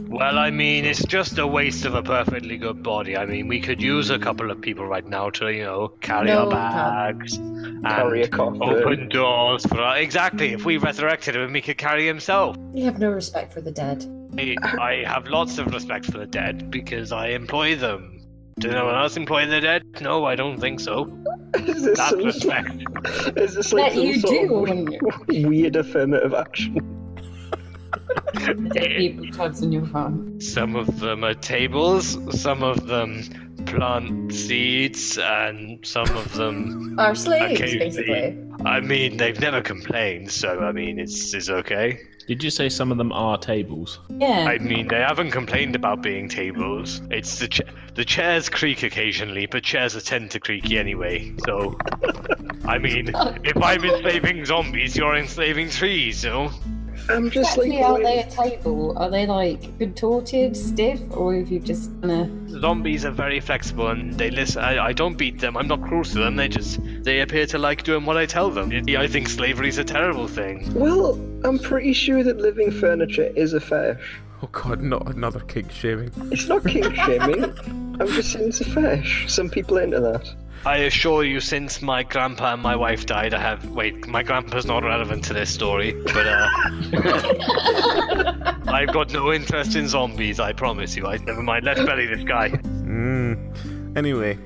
[SPEAKER 7] Well, I mean, it's just a waste of a perfectly good body. I mean, we could use a couple of people right now to, carry
[SPEAKER 4] No,
[SPEAKER 7] our bags.
[SPEAKER 3] Carry a
[SPEAKER 7] and
[SPEAKER 3] coffin.
[SPEAKER 7] open doors for us. Exactly, if we resurrected him, he could carry himself.
[SPEAKER 4] You have no respect for the dead.
[SPEAKER 7] I have lots of respect for the dead because I employ them. Does anyone else employ the dead? No, I don't think so.
[SPEAKER 3] Is this
[SPEAKER 7] That's
[SPEAKER 3] some
[SPEAKER 7] respect.
[SPEAKER 3] Is this like
[SPEAKER 6] That you
[SPEAKER 3] some
[SPEAKER 6] do,
[SPEAKER 3] sort
[SPEAKER 6] wouldn't
[SPEAKER 3] of weird affirmative action?
[SPEAKER 6] Dead people Tubbs in your farm.
[SPEAKER 7] Some of them are tables, some of them plant seeds, and some of them
[SPEAKER 4] Our slaves,
[SPEAKER 7] occasionally-
[SPEAKER 4] basically.
[SPEAKER 7] I mean, they've never complained, so I mean, it's okay.
[SPEAKER 5] Did you say some of them are tables?
[SPEAKER 6] Yeah.
[SPEAKER 7] I mean, they haven't complained about being tables. It's the chairs creak occasionally, but chairs are tend to creaky anyway. So, I mean, if I'm enslaving zombies, you're enslaving trees, so.
[SPEAKER 3] I'm just like,
[SPEAKER 6] Exactly, are they a table? Are they like contorted, stiff, or have you just
[SPEAKER 7] Zombies are very flexible and they listen. I don't beat them. I'm not cruel to them. They appear to like doing what I tell them. I think slavery's a terrible thing.
[SPEAKER 3] well, I'm pretty sure that living furniture is a fetish.
[SPEAKER 2] Oh god, not another kink shaming.
[SPEAKER 3] It's not kink shaming. I'm just saying it's a fetish. Some people are into that.
[SPEAKER 7] I assure you, since my grandpa and my wife died, my grandpa's not relevant to this story, but I've got no interest in zombies, I promise you. Never mind, let's belly this guy.
[SPEAKER 2] Anyway,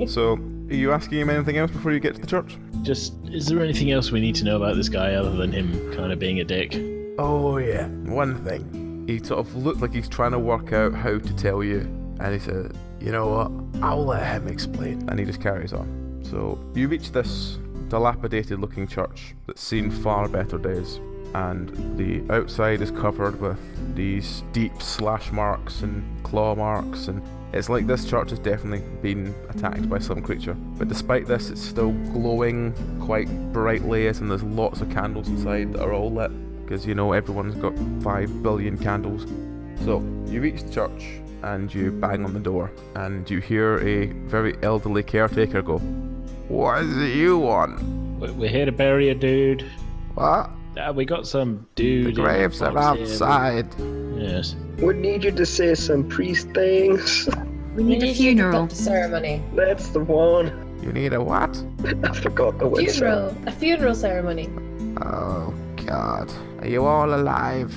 [SPEAKER 2] so are you asking him anything else before you get to the church?
[SPEAKER 5] Just, is there anything else we need to know about this guy other than him kind of being a dick?
[SPEAKER 2] Oh yeah, one thing. He sort of looked like he's trying to work out how to tell you, and he said, you know what, I'll let him explain. And he just carries on. So you reach this dilapidated looking church that's seen far better days, and the outside is covered with these deep slash marks and claw marks, and it's like this church has definitely been attacked by some creature. But despite this, it's still glowing quite brightly, and there's lots of candles inside that are all lit, because you know everyone's got 5 billion candles. So you reach the church and you bang on the door, and you hear a very elderly caretaker go, "What is it you want?"
[SPEAKER 5] We're here to bury a dude.
[SPEAKER 2] "What?
[SPEAKER 5] We got some dude.
[SPEAKER 2] The graves are outside."
[SPEAKER 5] Yes.
[SPEAKER 3] We need you to say some priest things.
[SPEAKER 8] We need a
[SPEAKER 4] you to
[SPEAKER 8] funeral.
[SPEAKER 4] conduct a ceremony.
[SPEAKER 3] That's the one.
[SPEAKER 2] You need a what?
[SPEAKER 3] I forgot the word.
[SPEAKER 4] A funeral ceremony.
[SPEAKER 2] Oh god. Are you all alive?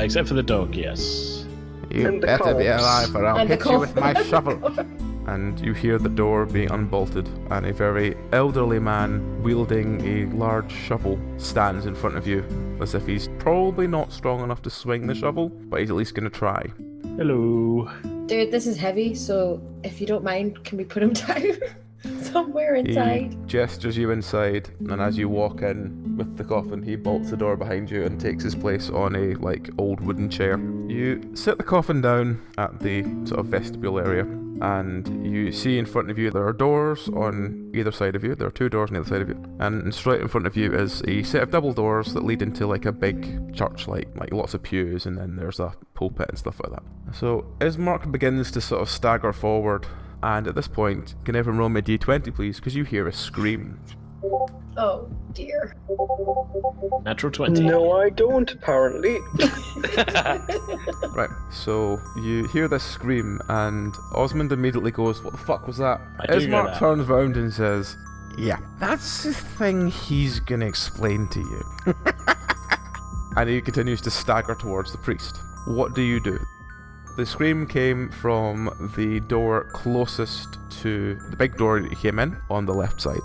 [SPEAKER 5] Except for the dog, yes.
[SPEAKER 2] You
[SPEAKER 3] And the
[SPEAKER 2] better be
[SPEAKER 3] corpse.
[SPEAKER 2] alive or I'll
[SPEAKER 4] And the
[SPEAKER 2] hit you with my
[SPEAKER 4] coffin.
[SPEAKER 2] shovel. And you hear the door being unbolted, and a very elderly man wielding a large shovel stands in front of you, as if he's probably not strong enough to swing the shovel, but he's at least going to try.
[SPEAKER 5] Hello.
[SPEAKER 4] Dude, this is heavy, so if you don't mind, can we put him down somewhere inside?
[SPEAKER 2] He gestures you inside, and as you walk in with the coffin, he bolts the door behind you and takes his place on a old wooden chair. You sit the coffin down at the sort of vestibule area, and you see in front of you there are doors on either side of you. There are 2 doors on either side of you, and straight in front of you is a set of double doors that lead into a big church, like lots of pews, and then there's a pulpit and stuff like that. So Ismark begins to sort of stagger forward, and at this point, can everyone roll me a d20 please, because you hear a scream.
[SPEAKER 4] Oh dear.
[SPEAKER 5] Natural 20.
[SPEAKER 3] No, I don't, apparently.
[SPEAKER 2] Right, so you hear this scream, and Ozmand immediately goes, "What the fuck was that?"
[SPEAKER 5] I do hear
[SPEAKER 2] Ismark
[SPEAKER 5] that.
[SPEAKER 2] turns round and says, "Yeah, that's the thing he's gonna explain to you." And he continues to stagger towards the priest. What do you do? The scream came from the door closest to the big door that you came in on the left side.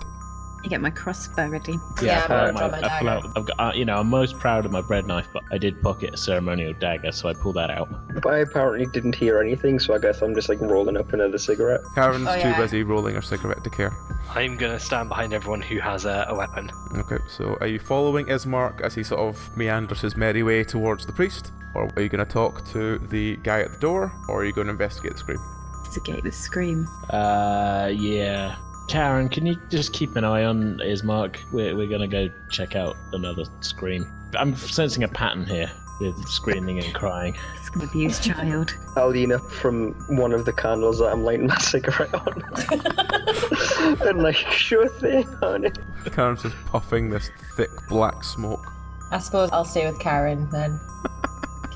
[SPEAKER 8] I get my crossbow ready.
[SPEAKER 4] Yeah,
[SPEAKER 5] I pull
[SPEAKER 4] I'm
[SPEAKER 5] out
[SPEAKER 4] gonna
[SPEAKER 5] my,
[SPEAKER 4] draw my
[SPEAKER 5] I pull out, I've got, I'm most proud of my bread knife, but I did pocket a ceremonial dagger, so I pull that out.
[SPEAKER 3] But I apparently didn't hear anything, so I guess I'm just rolling up another cigarette.
[SPEAKER 2] Karen's
[SPEAKER 4] Oh,
[SPEAKER 2] too
[SPEAKER 4] yeah.
[SPEAKER 2] busy rolling her cigarette to care.
[SPEAKER 7] I'm gonna stand behind everyone who has a weapon.
[SPEAKER 2] Okay, so are you following Ismark as he sort of meanders his merry way towards the priest? Or are you going to talk to the guy at the door? Or are you going to investigate the scream?
[SPEAKER 8] Investigate the scream.
[SPEAKER 5] Yeah. Karen, can you just keep an eye on Ismark? We're gonna go check out another scream. I'm sensing a pattern here with screaming and crying.
[SPEAKER 8] It's an abused child.
[SPEAKER 3] I'll lean up from one of the candles that I'm lighting my cigarette on. And sure thing, honey.
[SPEAKER 2] Karen's just puffing this thick black smoke.
[SPEAKER 4] I suppose I'll stay with Karen then.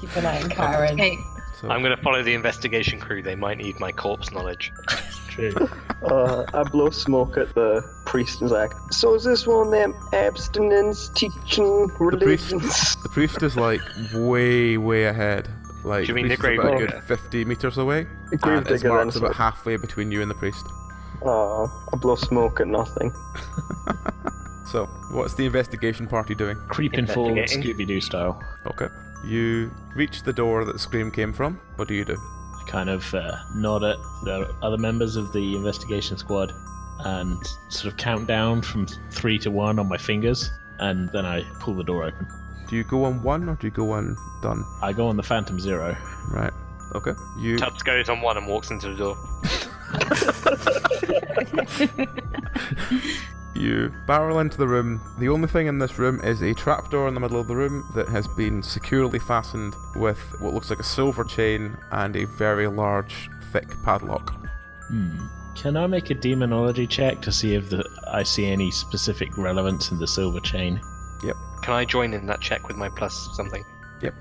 [SPEAKER 4] Keep an eye on Karen.
[SPEAKER 8] Okay.
[SPEAKER 2] So
[SPEAKER 7] I'm gonna follow the investigation crew. They might need my corpse knowledge.
[SPEAKER 5] True.
[SPEAKER 3] I blow smoke at the priest and like, so is this one of them abstinence teaching religions?
[SPEAKER 2] the priest is way ahead. Like,
[SPEAKER 7] Do you mean
[SPEAKER 2] the
[SPEAKER 7] the
[SPEAKER 2] priest is about a
[SPEAKER 3] grave
[SPEAKER 2] good 50 meters away.
[SPEAKER 3] The grave
[SPEAKER 2] And
[SPEAKER 3] digger
[SPEAKER 2] Ismark's
[SPEAKER 3] then,
[SPEAKER 2] about
[SPEAKER 3] so-
[SPEAKER 2] halfway between you and the priest.
[SPEAKER 3] I blow smoke at nothing.
[SPEAKER 2] So, what's the investigation party doing?
[SPEAKER 5] Creeping forward,
[SPEAKER 7] Investigating.
[SPEAKER 5] Scooby-Doo style.
[SPEAKER 2] Okay. You reach the door that the scream came from. What do you do?
[SPEAKER 5] I kind of nod at the other members of the investigation squad and sort of count down from 3 to 1 on my fingers, and then I pull the door open.
[SPEAKER 2] Do you go on 1 or do you go on done?
[SPEAKER 5] I go on the Phantom Zero.
[SPEAKER 2] Right. Okay.
[SPEAKER 7] Tubbs goes on 1 and walks into the door.
[SPEAKER 2] You barrel into the room. The only thing in this room is a trapdoor in the middle of the room that has been securely fastened with what looks like a silver chain and a very large, thick padlock.
[SPEAKER 5] Can I make a demonology check to see if I see any specific relevance in the silver chain?
[SPEAKER 2] Yep.
[SPEAKER 7] Can I join in that check with my plus something?
[SPEAKER 2] Yep.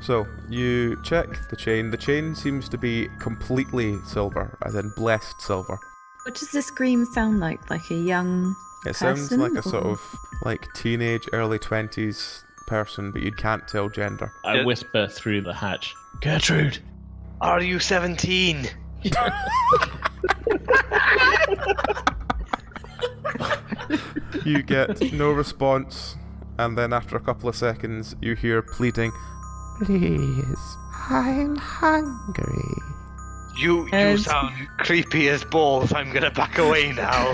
[SPEAKER 2] So, you check the chain. The chain seems to be completely silver, as in blessed silver.
[SPEAKER 8] What does the scream sound like? Like a young
[SPEAKER 2] It
[SPEAKER 8] person?
[SPEAKER 2] sounds like a
[SPEAKER 8] or-
[SPEAKER 2] sort of like teenage, early 20s person, but you can't tell gender.
[SPEAKER 5] I whisper through the hatch, Gertrude!
[SPEAKER 7] Are you 17?
[SPEAKER 2] You get no response, and then after a couple of seconds, you hear pleading, "Please, I'm hungry."
[SPEAKER 7] You sound creepy as balls. I'm gonna back away now.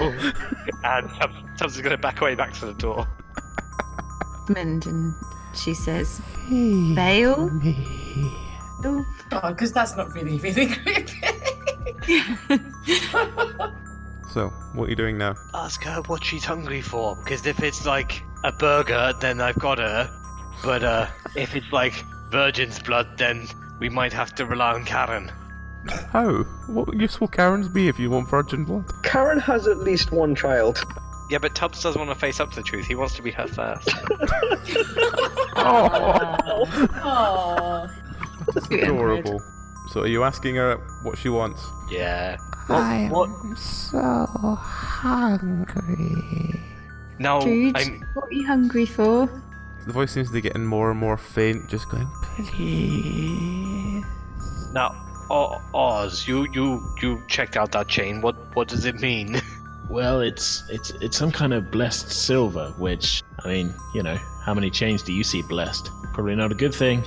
[SPEAKER 7] And Tubbs is gonna back away back to the door.
[SPEAKER 8] Ozmand, and she says,
[SPEAKER 2] Feed
[SPEAKER 8] Bale?
[SPEAKER 2] me.
[SPEAKER 8] Oh,
[SPEAKER 4] Oh, because that's not really, really creepy.
[SPEAKER 2] So, what are you doing now?
[SPEAKER 7] Ask her what she's hungry for, because if it's like a burger, then I've got her. But if it's like virgin's blood, then we might have to rely on Karen.
[SPEAKER 2] How? What use will Karen's be if you want virgin blood?
[SPEAKER 3] Karen has at least one child.
[SPEAKER 7] Yeah, but Tubbs doesn't want to face up to the truth. He wants to be her first.
[SPEAKER 4] Oh.
[SPEAKER 2] That's adorable. So, are you asking her what she wants?
[SPEAKER 7] Yeah.
[SPEAKER 2] I'm so hungry.
[SPEAKER 7] Now,
[SPEAKER 8] Jude,
[SPEAKER 7] I'm...
[SPEAKER 8] what are you hungry for?
[SPEAKER 2] The voice seems to be getting more and more faint, just going, please.
[SPEAKER 7] Now, Oz, you checked out that chain. What does it mean?
[SPEAKER 5] Well, it's some kind of blessed silver, which, I mean, you know, how many chains do you see blessed? Probably not a good thing.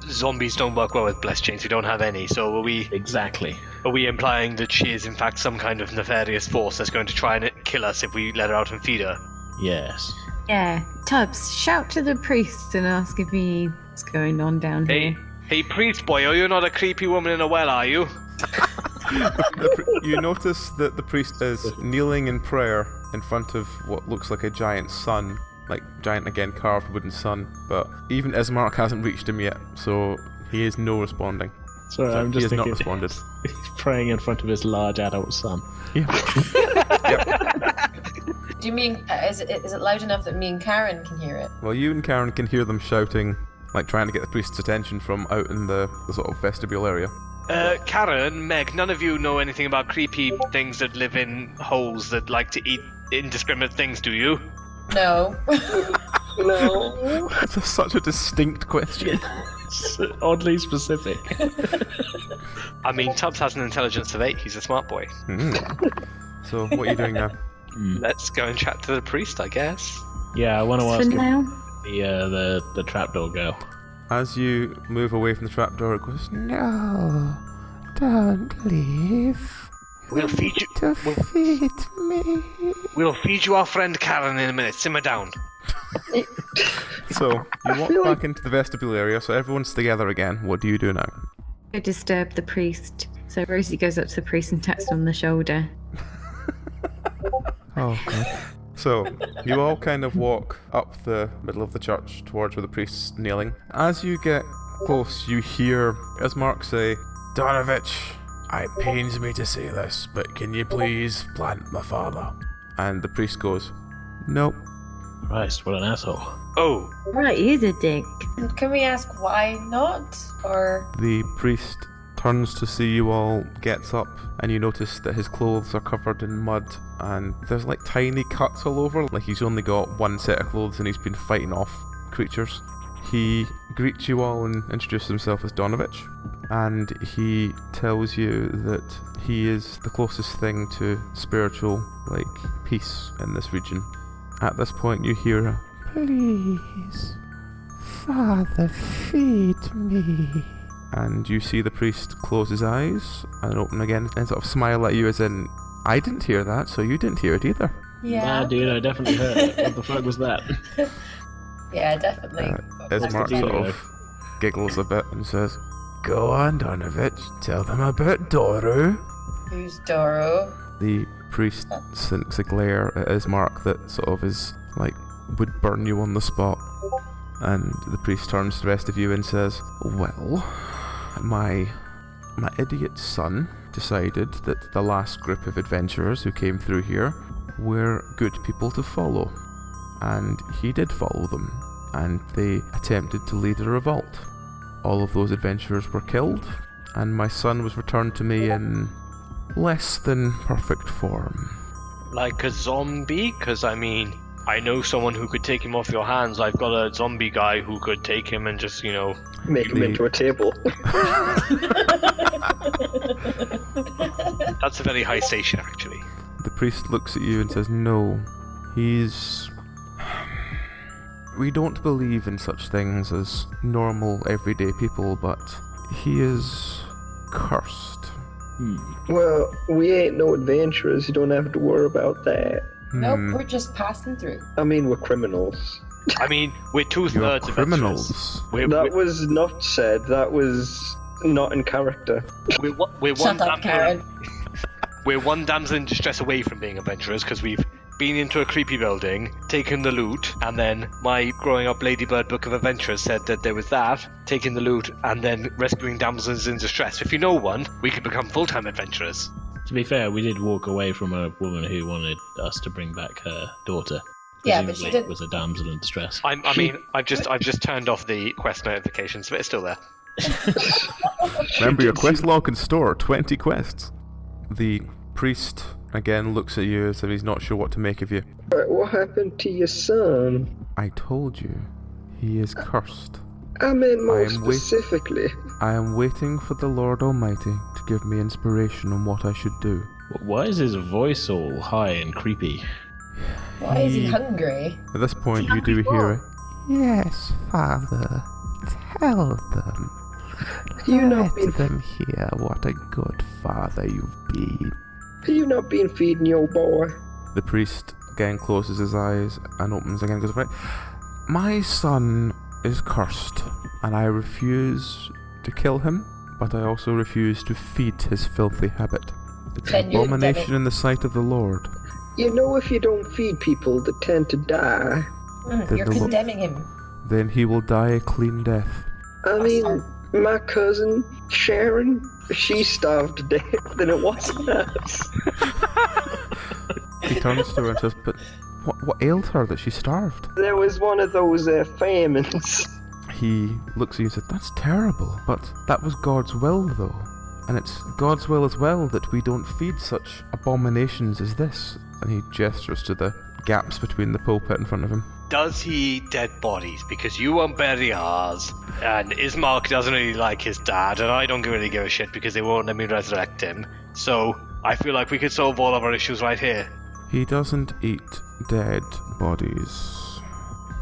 [SPEAKER 7] Zombies don't work well with blessed chains. We don't have any. So
[SPEAKER 5] Exactly.
[SPEAKER 7] are we implying that she is in fact some kind of nefarious force that's going to try and kill us if we let her out and feed her?
[SPEAKER 5] Yes.
[SPEAKER 8] Yeah, Tubbs, shout to the priest and ask if he what's going on down here.
[SPEAKER 7] Hey, priest boy, are you not a creepy woman in a well, are you?
[SPEAKER 2] You notice that the priest is kneeling in prayer in front of what looks like a giant sun. Like, giant again, carved wooden sun. But even Ismark hasn't reached him yet, so he is no responding.
[SPEAKER 5] Sorry,
[SPEAKER 2] So
[SPEAKER 5] I'm
[SPEAKER 2] he
[SPEAKER 5] just
[SPEAKER 2] has not
[SPEAKER 5] thinking
[SPEAKER 2] responded.
[SPEAKER 5] he's praying in front of his large adult son.
[SPEAKER 2] Yeah.
[SPEAKER 4] Do you mean, is it loud enough that me and Karen can hear it?
[SPEAKER 2] Well, you and Karen can hear them shouting, like trying to get the priest's attention from out in the sort of vestibule area.
[SPEAKER 7] Karen, Meg, none of you know anything about creepy things that live in holes that like to eat indiscriminate things, do you?
[SPEAKER 4] No.
[SPEAKER 3] No.
[SPEAKER 2] That's such a distinct question.
[SPEAKER 5] It's oddly specific.
[SPEAKER 7] I mean, Tubbs has an intelligence of 8. He's a smart boy.
[SPEAKER 2] So, what are you doing now?
[SPEAKER 7] Let's go and chat to the priest, I guess.
[SPEAKER 5] Yeah, I want to
[SPEAKER 8] For
[SPEAKER 5] ask
[SPEAKER 8] now,
[SPEAKER 5] the trapdoor girl.
[SPEAKER 2] As you move away from the trapdoor, it goes, "No, don't leave.
[SPEAKER 7] We'll feed you.
[SPEAKER 2] To feed me."
[SPEAKER 7] We'll feed you our friend Karen in a minute. Simmer down.
[SPEAKER 2] So, you walk back into the vestibule area, so everyone's together again. What do you do now?
[SPEAKER 8] go disturb the priest. So Rosie goes up to the priest and taps him on the shoulder.
[SPEAKER 2] Oh, God. So, you all kind of walk up the middle of the church towards where the priest's kneeling. As you get close, you hear Ismark say, "Donovich, it pains me to say this, but can you please plant my father?" And the priest goes, "Nope."
[SPEAKER 5] Christ, what an asshole.
[SPEAKER 7] Oh,
[SPEAKER 8] Right, he is a dick.
[SPEAKER 4] And can we ask why not? Or
[SPEAKER 2] The priest turns to see you all, gets up, and you notice that his clothes are covered in mud, and there's like tiny cuts all over, like he's only got one set of clothes and he's been fighting off creatures. He greets you all and introduces himself as Donovich, and he tells you that he is the closest thing to spiritual, like, peace in this region. At this point you hear a, "Please, Father, feed me." and you see the priest close his eyes and open again and sort of smile at you as in, I didn't hear that, so you didn't hear it either.
[SPEAKER 4] Yeah.
[SPEAKER 5] Nah, dude, I definitely heard it. What the fuck was that?
[SPEAKER 4] Yeah, definitely.
[SPEAKER 2] Ozmand
[SPEAKER 5] Dino.
[SPEAKER 2] sort of giggles a bit and says, Go on, Donovich, tell them about Doru.
[SPEAKER 4] Who's Doro?
[SPEAKER 2] The priest sinks a glare at Ozmand that sort of is like, would burn you on the spot. And the priest turns to the rest of you and says, Well, my idiot son decided that the last group of adventurers who came through here were good people to follow. And he did follow them, and they attempted to lead a revolt. All of those adventurers were killed, and my son was returned to me in less than perfect form.
[SPEAKER 7] Like a zombie? Because, I mean, I know someone who could take him off your hands. I've got a zombie guy who could take him and just,
[SPEAKER 3] Make him into a table.
[SPEAKER 7] That's a very high station, actually.
[SPEAKER 2] The priest looks at you and says, No, we don't believe in such things as normal, everyday people, but he is cursed.
[SPEAKER 3] Well, we ain't no adventurers. You don't have to worry about that.
[SPEAKER 4] Nope, we're just passing through.
[SPEAKER 3] I mean, we're criminals.
[SPEAKER 7] I mean, we're
[SPEAKER 2] You're
[SPEAKER 7] two-thirds
[SPEAKER 2] criminals.
[SPEAKER 7] adventurers.
[SPEAKER 3] That was not said. That was not in character.
[SPEAKER 7] We're
[SPEAKER 4] Shut up, Karen.
[SPEAKER 7] We're one damsel in distress away from being adventurers because we've been into a creepy building, taken the loot, and then my growing up Ladybird book of adventures said that there was that, taking the loot, and then rescuing damsels in distress. If you know one, we could become full-time adventurers.
[SPEAKER 5] To be fair, we did walk away from a woman who wanted us to bring back her daughter.
[SPEAKER 4] Yeah, but she
[SPEAKER 5] Presumably
[SPEAKER 4] did.
[SPEAKER 5] was a damsel in distress.
[SPEAKER 7] I've just turned off the quest notifications, but it's still there.
[SPEAKER 2] Remember, your quest log can store 20 quests. The priest again looks at you as if he's not sure what to make of you.
[SPEAKER 3] But what happened to your son?
[SPEAKER 2] I told you, he is cursed.
[SPEAKER 3] I meant more
[SPEAKER 2] I am wait-
[SPEAKER 3] specifically.
[SPEAKER 2] I am waiting for the Lord Almighty to give me inspiration on what I should do.
[SPEAKER 5] Why is his voice all high and creepy?
[SPEAKER 4] Why is he hungry?
[SPEAKER 2] At this point, you do hear it. Yes, Father. Tell them.
[SPEAKER 3] You not
[SPEAKER 2] Let
[SPEAKER 3] been
[SPEAKER 2] them hear what a good father you've been.
[SPEAKER 3] you not been feeding your boy?
[SPEAKER 2] The priest again closes his eyes and opens again and goes, Right, my son is cursed, and I refuse to kill him, but I also refuse to feed his filthy habit. It's an
[SPEAKER 4] Then you
[SPEAKER 2] abomination
[SPEAKER 4] did it.
[SPEAKER 2] in the sight of the Lord.
[SPEAKER 3] You know, if you don't feed people, they tend to die.
[SPEAKER 2] Then
[SPEAKER 4] You're
[SPEAKER 2] the lo-
[SPEAKER 4] condemning him.
[SPEAKER 2] Then he will die a clean death.
[SPEAKER 3] I mean, my cousin Sharon, she starved to death, and it wasn't us.
[SPEAKER 2] He turns to her and says, But what ailed her that she starved?
[SPEAKER 3] There was one of those famines.
[SPEAKER 2] He looks at you and says, That's terrible, but that was God's will though. And it's God's will as well that we don't feed such abominations as this. And he gestures to the gaps between the pulpit in front of him.
[SPEAKER 7] Does he eat dead bodies? Because you won't bury ours, and Ismark doesn't really like his dad, and I don't really give a shit because they won't let me resurrect him. So I feel like we could solve all of our issues right here.
[SPEAKER 2] He doesn't eat dead bodies.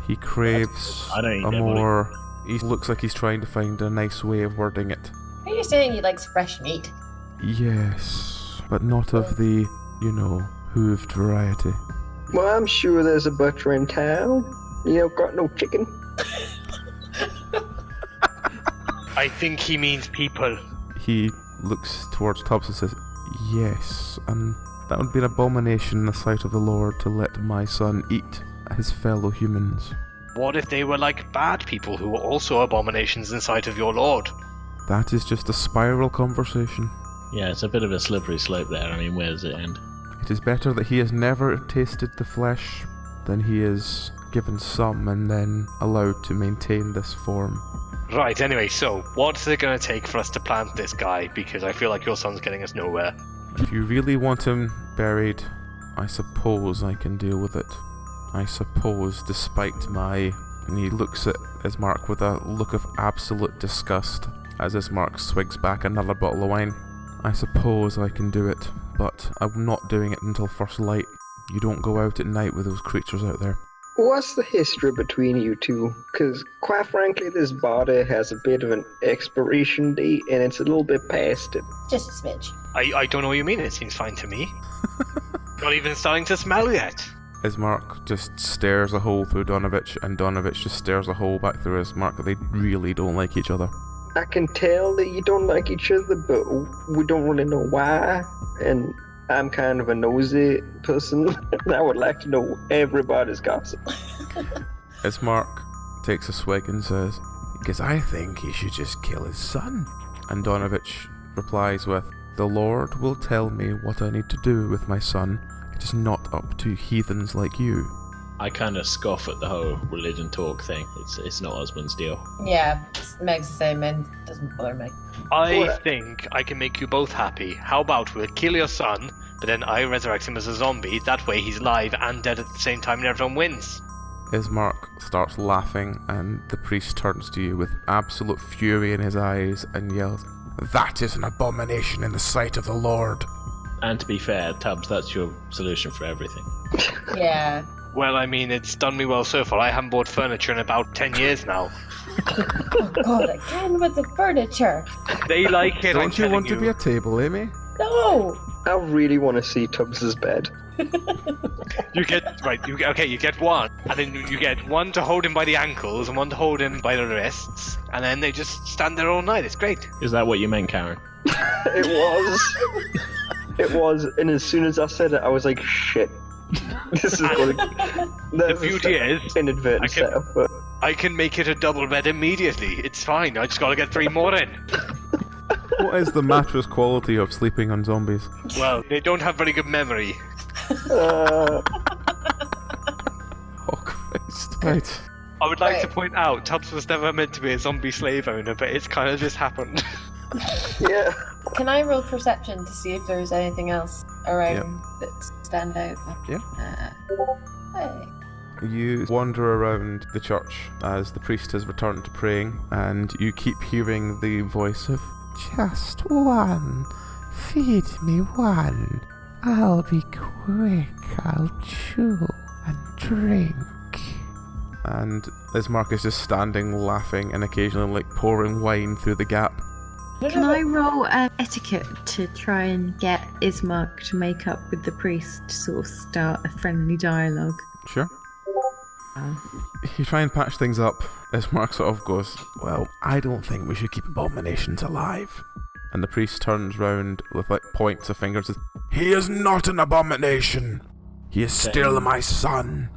[SPEAKER 2] He craves
[SPEAKER 5] I don't eat
[SPEAKER 2] a
[SPEAKER 5] dead
[SPEAKER 2] more... He looks like he's trying to find a nice way of wording it.
[SPEAKER 4] Are you saying he likes fresh meat?
[SPEAKER 2] Yes, but not of the, hooved variety.
[SPEAKER 3] Well, I'm sure there's a butcher in town. You don't got no chicken.
[SPEAKER 7] I think he means people.
[SPEAKER 2] He looks towards Tubbs and says, Yes, and that would be an abomination in the sight of the Lord to let my son eat his fellow humans.
[SPEAKER 7] What if they were like bad people who were also abominations in sight of your lord?
[SPEAKER 2] That is just a spiral conversation.
[SPEAKER 5] Yeah, it's a bit of a slippery slope there. I mean, where does it end?
[SPEAKER 2] It is better that he has never tasted the flesh than he is given some and then allowed to maintain this form.
[SPEAKER 7] Right, anyway, so what's it going to take for us to plant this guy? Because I feel like your son's getting us nowhere.
[SPEAKER 2] If you really want him buried, I suppose I can deal with it. I suppose, despite my... And he looks at Ismark with a look of absolute disgust as Ismark swigs back another bottle of wine. I suppose I can do it, but I'm not doing it until first light. You don't go out at night with those creatures out there.
[SPEAKER 3] What's the history between you two? Because, quite frankly, this body has a bit of an expiration date, and it's a little bit past it.
[SPEAKER 4] Just a smidge.
[SPEAKER 7] I don't know what you mean. It seems fine to me. Not even starting to smell yet.
[SPEAKER 2] Ismark just stares a hole through Donovich, and Donovich just stares a hole back through Ismark. They really don't like each other.
[SPEAKER 3] I can tell that you don't like each other, but we don't really know why, and I'm kind of a nosy person. I would like to know everybody's gossip.
[SPEAKER 2] Ismark takes a swig and says, "Because I think he should just kill his son." And Donovich replies with, "The Lord will tell me what I need to do with my son. It is not up to heathens like you."
[SPEAKER 5] I kind of scoff at the whole religion talk thing. It's not Ozmand's deal.
[SPEAKER 4] Yeah, Meg's the same, and it doesn't bother me.
[SPEAKER 7] I think I can make you both happy. How about we'll kill your son, but then I resurrect him as a zombie. That way he's live and dead at the same time and everyone wins.
[SPEAKER 2] Ismark starts laughing, and the priest turns to you with absolute fury in his eyes and yells, "That is an abomination in the sight of the Lord."
[SPEAKER 5] And to be fair, Tubbs, that's your solution for everything.
[SPEAKER 4] Yeah.
[SPEAKER 7] Well, I mean, it's done me well so far. I haven't bought furniture in about 10 years now.
[SPEAKER 4] Oh god, again with the furniture.
[SPEAKER 7] They like it.
[SPEAKER 2] Don't you want to be a table, Amy?
[SPEAKER 4] No.
[SPEAKER 3] I really want to see Tubbs's bed.
[SPEAKER 7] You get one, and then you get one to hold him by the ankles and one to hold him by the wrists, and then they just stand there all night. It's great.
[SPEAKER 5] Is that what you meant, Karen?
[SPEAKER 3] It was. It was, and as soon as I said it, I was like, shit. This is going to...
[SPEAKER 7] The beauty is,
[SPEAKER 3] inadvertent setup, but...
[SPEAKER 7] I can make it a double bed immediately. It's fine. I just gotta get 3 more in.
[SPEAKER 2] What is the mattress quality of sleeping on zombies?
[SPEAKER 7] Well, they don't have very good memory.
[SPEAKER 2] Oh Christ. Right.
[SPEAKER 7] I would like to point out, Tubbs was never meant to be a zombie slave owner, but it's kind of just happened.
[SPEAKER 3] Yeah.
[SPEAKER 4] Can I roll perception to see if there's anything else around that stand out?
[SPEAKER 2] Yeah.
[SPEAKER 4] Hey.
[SPEAKER 2] You wander around the church as the priest has returned to praying, and you keep hearing the voice of, "Just one. Feed me one. I'll be quick. I'll chew and drink." And Ismark is just standing laughing and occasionally pouring wine through the gap.
[SPEAKER 8] Can I roll etiquette to try and get Ismark to make up with the priest to sort of start a friendly dialogue?
[SPEAKER 2] Sure. You try and patch things up. Ismark sort of goes, "Well, I don't think we should keep abominations alive." And the priest turns round with points of fingers and says, "He is not an abomination. He is still my son."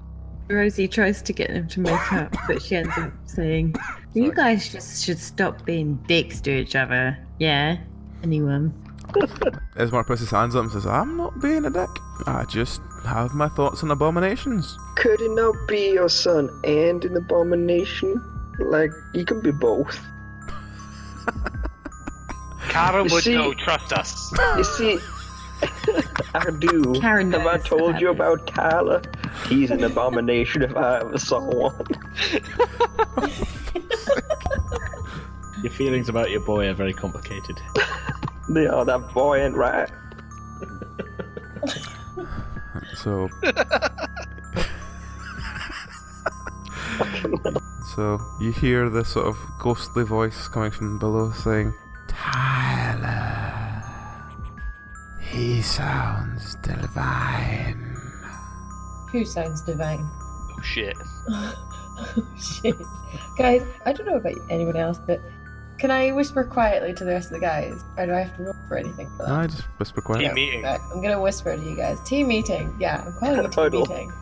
[SPEAKER 8] Rosie tries to get them to make up, but she ends up saying, "You guys just should stop being dicks to each other." Yeah? Anyone?
[SPEAKER 2] Ismark puts his hands up and says, "I'm not being a dick. I just have my thoughts on abominations."
[SPEAKER 3] Could it not be your son and an abomination? Like, you can be both.
[SPEAKER 7] Karen would know, trust us.
[SPEAKER 3] You see, I do.
[SPEAKER 8] Karen
[SPEAKER 3] Have I
[SPEAKER 8] knows
[SPEAKER 3] told
[SPEAKER 8] about
[SPEAKER 3] you
[SPEAKER 8] this.
[SPEAKER 3] about Tyler? He's an abomination if I ever saw one.
[SPEAKER 5] Your feelings about your boy are very complicated.
[SPEAKER 3] They are, that boy ain't right.
[SPEAKER 2] So... So you hear this sort of ghostly voice coming from below saying, "Tyler, he sounds divine."
[SPEAKER 4] Who sounds divine?
[SPEAKER 7] Oh shit.
[SPEAKER 4] Oh shit. Guys, I don't know about anyone else, but can I whisper quietly to the rest of the guys? Or do I have to roll for anything for that?
[SPEAKER 2] No, I just whisper quiet.
[SPEAKER 7] Team meeting.
[SPEAKER 4] Right, I'm gonna whisper to you guys. Team meeting. Yeah, I'm calling it a team
[SPEAKER 3] Huddle.
[SPEAKER 4] meeting.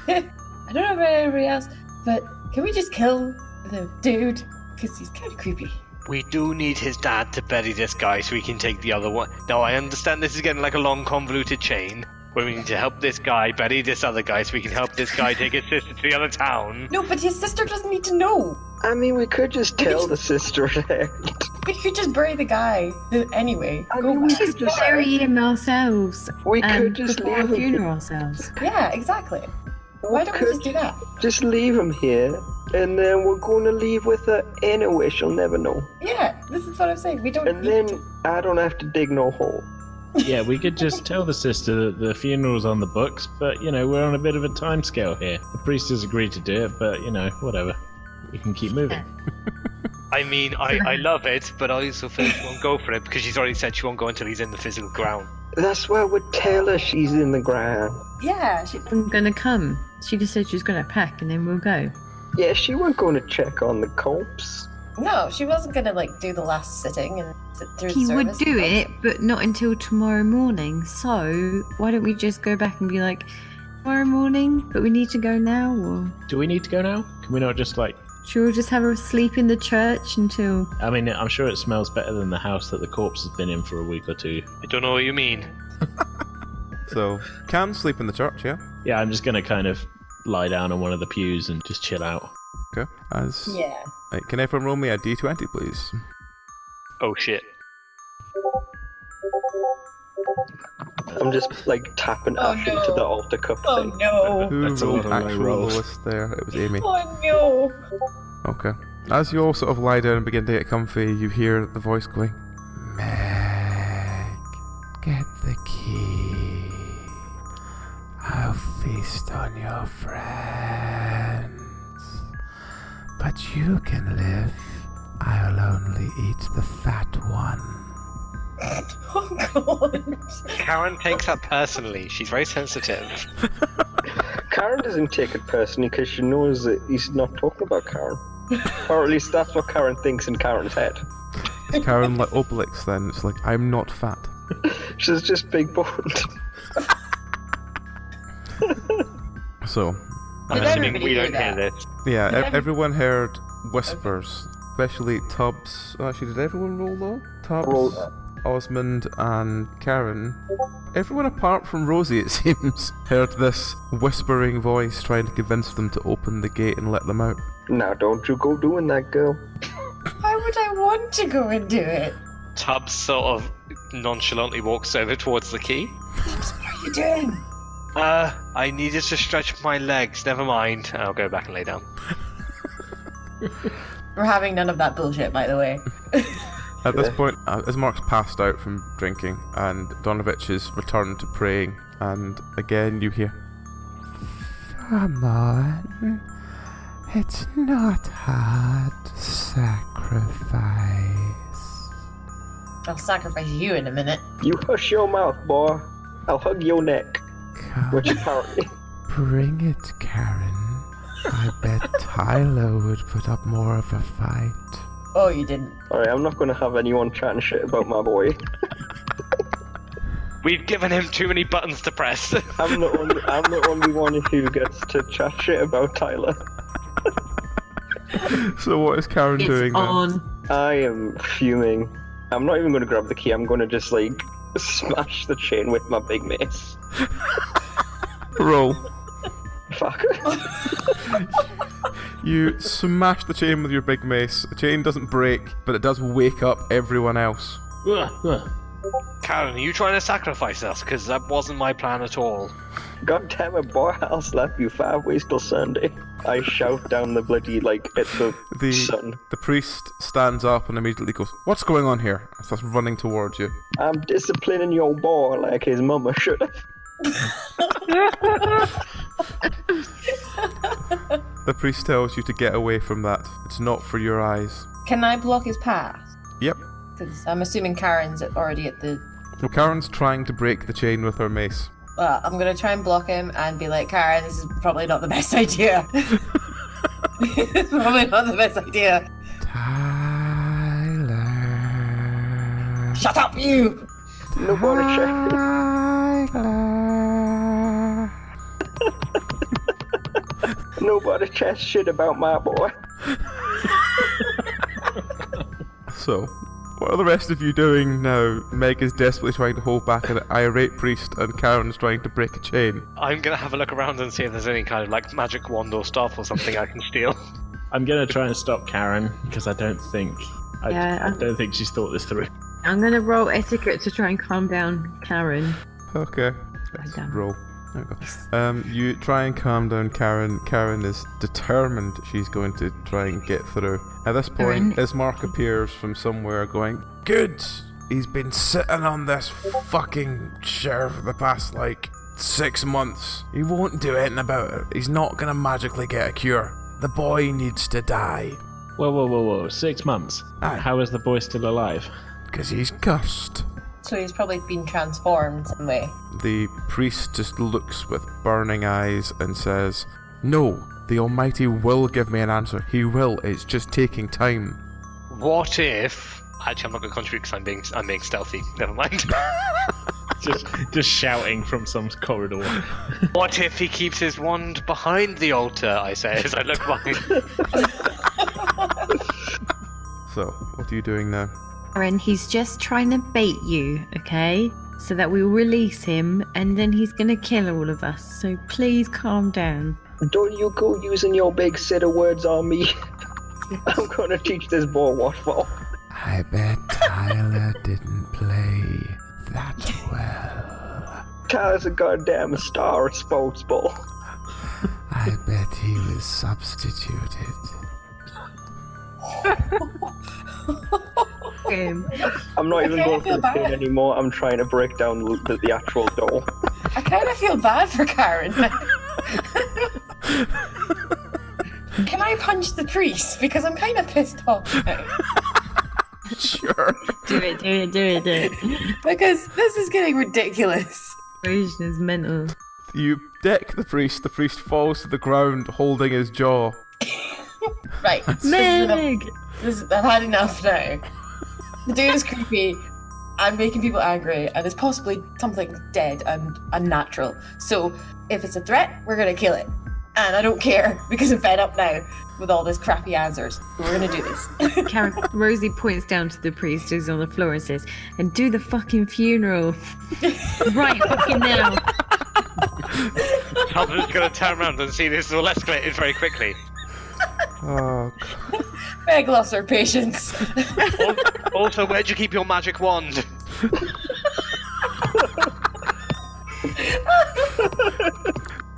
[SPEAKER 4] Yeah. I don't know about anybody else, but can we just kill the dude? Because he's kind of creepy.
[SPEAKER 7] We do need his dad to bury this guy so we can take the other one. Now, I understand this is getting like a long, convoluted chain, where we need to help this guy bury this other guy so we can help this guy take his sister to the other town.
[SPEAKER 4] No, but his sister doesn't need to know.
[SPEAKER 3] I mean, we could just tell the sister that.
[SPEAKER 4] We could just bury the guy anyway.
[SPEAKER 3] I
[SPEAKER 4] Go
[SPEAKER 3] mean, we
[SPEAKER 4] back.
[SPEAKER 3] could just...
[SPEAKER 8] Bury him ourselves.
[SPEAKER 3] We could just
[SPEAKER 8] before
[SPEAKER 3] leave
[SPEAKER 8] our
[SPEAKER 3] him.
[SPEAKER 8] funeral ourselves.
[SPEAKER 4] Yeah, exactly. Why don't we just do that?
[SPEAKER 3] Just leave him here, and then we're going to leave with her anyway. She'll never know.
[SPEAKER 4] Yeah, this is what I'm saying. We don't
[SPEAKER 3] And
[SPEAKER 4] need
[SPEAKER 3] then
[SPEAKER 4] to.
[SPEAKER 3] I don't have to dig no hole.
[SPEAKER 5] Yeah, we could just tell the sister that the funeral's on the books, but, we're on a bit of a time scale here. The priest has agreed to do it, but, whatever. We can keep moving.
[SPEAKER 7] I mean, I love it, but I also feel she won't go for it because she's already said she won't go until he's in the physical ground.
[SPEAKER 3] That's why we tell her she's in the ground.
[SPEAKER 4] Yeah,
[SPEAKER 8] I'm gonna come. She just said she was gonna pack and then we'll go.
[SPEAKER 3] Yeah, she weren't going to check on the corpse.
[SPEAKER 4] No, she wasn't gonna do the last sitting and sit through
[SPEAKER 8] He
[SPEAKER 4] the
[SPEAKER 8] would
[SPEAKER 4] service.
[SPEAKER 8] do it, but not until tomorrow morning. So why don't we just go back and be like, tomorrow morning, but we need to go now? Or
[SPEAKER 5] Do we need to go now? Can we not just,
[SPEAKER 8] should we just have her sleep in the church until...
[SPEAKER 5] I mean, I'm sure it smells better than the house that the corpse has been in for a week or two.
[SPEAKER 7] I don't know what you mean.
[SPEAKER 2] So, can sleep in the church, yeah?
[SPEAKER 5] Yeah, I'm just going to kind of lie down on one of the pews and just chill out.
[SPEAKER 2] Okay.
[SPEAKER 4] Yeah.
[SPEAKER 2] Right, can everyone roll me a d20, please?
[SPEAKER 7] Oh shit.
[SPEAKER 3] I'm just tapping Ash into the altar cup
[SPEAKER 4] Oh
[SPEAKER 3] thing.
[SPEAKER 4] no.
[SPEAKER 2] Who
[SPEAKER 5] That's a
[SPEAKER 2] rolled
[SPEAKER 5] lot of low
[SPEAKER 2] actual
[SPEAKER 5] rolls.
[SPEAKER 2] lowest there? It was Amy.
[SPEAKER 4] Oh no.
[SPEAKER 2] Okay. As you all sort of lie down and begin to get comfy, you hear the voice going, Meg, get the key. I'll feast on your friends. But you can live. I'll only eat the fat one.
[SPEAKER 4] Oh god.
[SPEAKER 7] Karen takes that personally. She's very sensitive.
[SPEAKER 3] Karen doesn't take it personally because she knows that he's not talking about Karen. Or at least that's what Karen thinks in Karen's head.
[SPEAKER 2] Is Karen like Obelix then? It's like, I'm not fat.
[SPEAKER 3] She's just big boned.
[SPEAKER 2] So,
[SPEAKER 7] I'm
[SPEAKER 4] Did
[SPEAKER 7] assuming
[SPEAKER 4] everybody
[SPEAKER 7] we
[SPEAKER 4] hear
[SPEAKER 7] don't hear
[SPEAKER 4] that?
[SPEAKER 7] this.
[SPEAKER 2] yeah,
[SPEAKER 4] Did
[SPEAKER 2] everyone heard whispers. Especially Tubbs. Oh, actually, did everyone roll though? Tubbs,
[SPEAKER 3] Roll.
[SPEAKER 2] Osmond, and Karen. Everyone apart from Rosie, it seems, heard this whispering voice trying to convince them to open the gate and let them out.
[SPEAKER 3] Now don't you go doing that, girl.
[SPEAKER 4] Why would I want to go and do it?
[SPEAKER 7] Tubbs sort of nonchalantly walks over towards the key.
[SPEAKER 4] What are you doing?
[SPEAKER 7] I needed to stretch my legs. Never mind. I'll go back and lay down.
[SPEAKER 4] We're having none of that bullshit, by the way.
[SPEAKER 2] At this point, as Mark's passed out from drinking, and Donovich has returned to praying, and again you hear, Come on, it's not hard to sacrifice.
[SPEAKER 4] I'll sacrifice you in a minute.
[SPEAKER 3] You hush your mouth, boy. I'll hug your neck.
[SPEAKER 2] Come,
[SPEAKER 3] Which apparently...
[SPEAKER 2] bring it, Karen. I bet Tyler would put up more of a fight.
[SPEAKER 4] Oh, you didn't.
[SPEAKER 3] Alright, I'm not gonna have anyone chatting shit about my boy.
[SPEAKER 7] We've given him too many buttons to press.
[SPEAKER 3] I'm the only one who gets to chat shit about Tyler.
[SPEAKER 2] So what is Karen doing
[SPEAKER 8] It's
[SPEAKER 2] then?
[SPEAKER 8] on.
[SPEAKER 3] I am fuming. I'm not even gonna grab the key, I'm gonna just smash the chain with my big mace.
[SPEAKER 2] Roll.
[SPEAKER 3] Fuck.
[SPEAKER 2] You smash the chain with your big mace. The chain doesn't break, but it does wake up everyone else.
[SPEAKER 7] Karen, are you trying to sacrifice us? Because that wasn't my plan at all.
[SPEAKER 3] God damn it, boy, I'll slap you 5 ways till Sunday. I shout down the bloody, at the sun.
[SPEAKER 2] The priest stands up and immediately goes, What's going on here? And starts running towards you.
[SPEAKER 3] I'm disciplining your boy like his mama should have.
[SPEAKER 2] The priest tells you to get away from that. It's not for your eyes.
[SPEAKER 4] Can I block his path?
[SPEAKER 2] Yep.
[SPEAKER 4] Because I'm assuming Karen's already at the...
[SPEAKER 2] Well, Karen's trying to break the chain with her mace.
[SPEAKER 4] Well, I'm going to try and block him and be like, Karen, this is probably not the best idea. It's probably not the best idea.
[SPEAKER 2] Tyler.
[SPEAKER 4] Shut up, you!
[SPEAKER 3] Nobody check.
[SPEAKER 2] Tyler.
[SPEAKER 3] Nobody chats shit about my boy.
[SPEAKER 2] So, what are the rest of you doing now? Meg is desperately trying to hold back an irate priest, and Karen's trying to break a chain.
[SPEAKER 7] I'm gonna have a look around and see if there's any kind of magic wand or staff or something I can steal.
[SPEAKER 5] I'm going to try and stop Karen, because I don't think she's thought this through.
[SPEAKER 8] I'm gonna roll etiquette to try and calm down Karen.
[SPEAKER 2] Okay, let's
[SPEAKER 8] done.
[SPEAKER 2] roll. There we go. You try and calm down Karen. Karen is determined she's going to try and get through. At this point,
[SPEAKER 8] Karen.
[SPEAKER 2] Ismark appears from somewhere going, Good! He's been sitting on this fucking chair for the past, 6 months. He won't do anything about it. He's not gonna magically get a cure. The boy needs to die.
[SPEAKER 5] Whoa. 6 months?
[SPEAKER 2] Aye.
[SPEAKER 5] How is the boy still alive?
[SPEAKER 2] Because he's cursed.
[SPEAKER 4] So he's probably been transformed some way.
[SPEAKER 2] The priest just looks with burning eyes and says, "No, the Almighty will give me an answer. He will. It's just taking time."
[SPEAKER 7] What if? Actually, I'm not going to contribute because I'm being stealthy. Never mind.
[SPEAKER 5] just shouting from some corridor.
[SPEAKER 7] What if he keeps his wand behind the altar? I say as I look behind.
[SPEAKER 2] So, what are you doing now?
[SPEAKER 8] Karen, he's just trying to bait you, okay? So that we'll release him, and then he's gonna kill all of us. So please calm down.
[SPEAKER 3] Don't you go using your big set of words on me. I'm gonna teach this boy what for.
[SPEAKER 2] I bet Tyler didn't play that well.
[SPEAKER 3] Tyler's a goddamn star at sports ball.
[SPEAKER 2] I bet he was substituted.
[SPEAKER 3] I'm not even going
[SPEAKER 4] feel
[SPEAKER 3] for the pin
[SPEAKER 4] bad.
[SPEAKER 3] anymore. I'm trying to break down the actual door.
[SPEAKER 4] I kind of feel bad for Karen. Can I punch the priest? Because I'm kind of pissed off now.
[SPEAKER 2] Sure.
[SPEAKER 8] Do it.
[SPEAKER 4] Because this is getting ridiculous.
[SPEAKER 8] Version is mental.
[SPEAKER 2] You deck the priest falls to the ground holding his jaw.
[SPEAKER 4] Right.
[SPEAKER 8] Meg!
[SPEAKER 4] I've had enough now. The dude is creepy. I'm making people angry, and it's possibly something dead and unnatural. So, if it's a threat, we're gonna kill it. And I don't care, because I'm fed up now with all this crappy answers. So we're gonna do this.
[SPEAKER 8] Karen, Rosie points down to the priest who's on the floor and says, "And do the fucking funeral." Right fucking now.
[SPEAKER 7] I'm just going to turn around and see this all escalated very quickly.
[SPEAKER 2] Oh,
[SPEAKER 4] Meg lost her patience.
[SPEAKER 7] Also, where'd you keep your magic wand?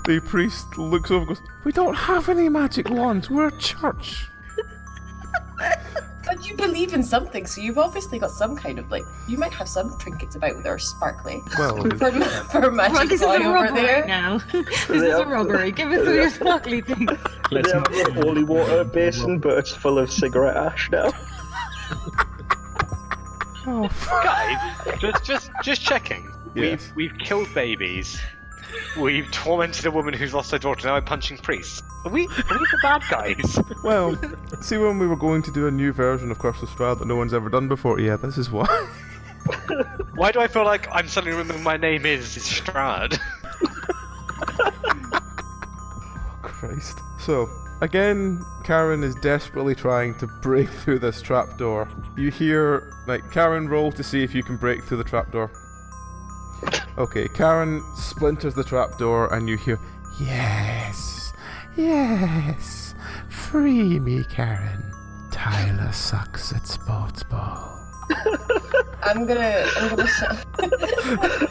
[SPEAKER 2] the priest looks over and goes, "We don't have any magic wands. We're a church."
[SPEAKER 4] But you believe in something, so you've obviously got some kind of you might have some trinkets about that are sparkly.
[SPEAKER 2] Well,
[SPEAKER 4] For a magic
[SPEAKER 8] This is
[SPEAKER 4] boy
[SPEAKER 8] a
[SPEAKER 4] over
[SPEAKER 8] robbery
[SPEAKER 4] there.
[SPEAKER 8] now. This is a robbery. Give us all your sparkly things.
[SPEAKER 3] They have a holy water basin, but it's full of cigarette ash now.
[SPEAKER 2] oh,
[SPEAKER 7] Guys, just checking.
[SPEAKER 2] Yes.
[SPEAKER 7] We've killed babies. We've tormented a woman who's lost her daughter. Now I'm punching priests. Are we the bad guys?
[SPEAKER 2] well, see when we were going to do a new version of Curse of Strahd that no one's ever done before? Yeah, this is why.
[SPEAKER 7] Why do I feel like I'm suddenly remembering my name is Strahd?
[SPEAKER 2] Christ. So, again, Karen is desperately trying to break through this trapdoor. You hear, Karen, roll to see if you can break through the trapdoor. Okay, Karen splinters the trapdoor and you hear, "Yes, yes, free me, Karen. Tyler sucks at sports ball."
[SPEAKER 4] I'm gonna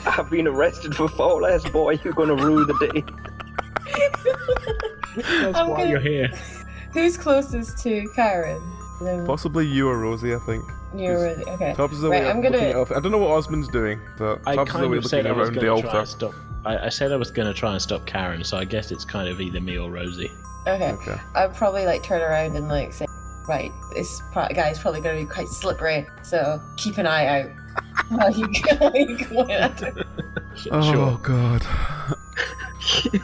[SPEAKER 3] I've been arrested for foul ass boy. You're gonna rue the day.
[SPEAKER 5] That's
[SPEAKER 4] I'm
[SPEAKER 5] why
[SPEAKER 4] gonna-
[SPEAKER 5] you're here.
[SPEAKER 4] Who's closest to Karen?
[SPEAKER 2] Possibly you or Rosie, I think.
[SPEAKER 4] You're really okay.
[SPEAKER 2] Tubbs is the
[SPEAKER 4] Right,
[SPEAKER 2] way
[SPEAKER 4] I'm
[SPEAKER 2] looking
[SPEAKER 4] gonna-
[SPEAKER 2] at I don't know what Ozmand's doing, but
[SPEAKER 5] I
[SPEAKER 2] Tubbs is the
[SPEAKER 5] kind
[SPEAKER 2] way
[SPEAKER 5] of
[SPEAKER 2] looking
[SPEAKER 5] said I was
[SPEAKER 2] around the
[SPEAKER 5] going to try
[SPEAKER 2] altar.
[SPEAKER 5] and stop. I said I was going to try and stop Karen, so I guess it's kind of either me or Rosie.
[SPEAKER 4] Okay.
[SPEAKER 2] Okay.
[SPEAKER 4] I'd probably turn around and say, right, this guy's probably going to be quite slippery, so keep an eye out while you go at him.
[SPEAKER 2] Oh,
[SPEAKER 5] Sure.
[SPEAKER 2] God.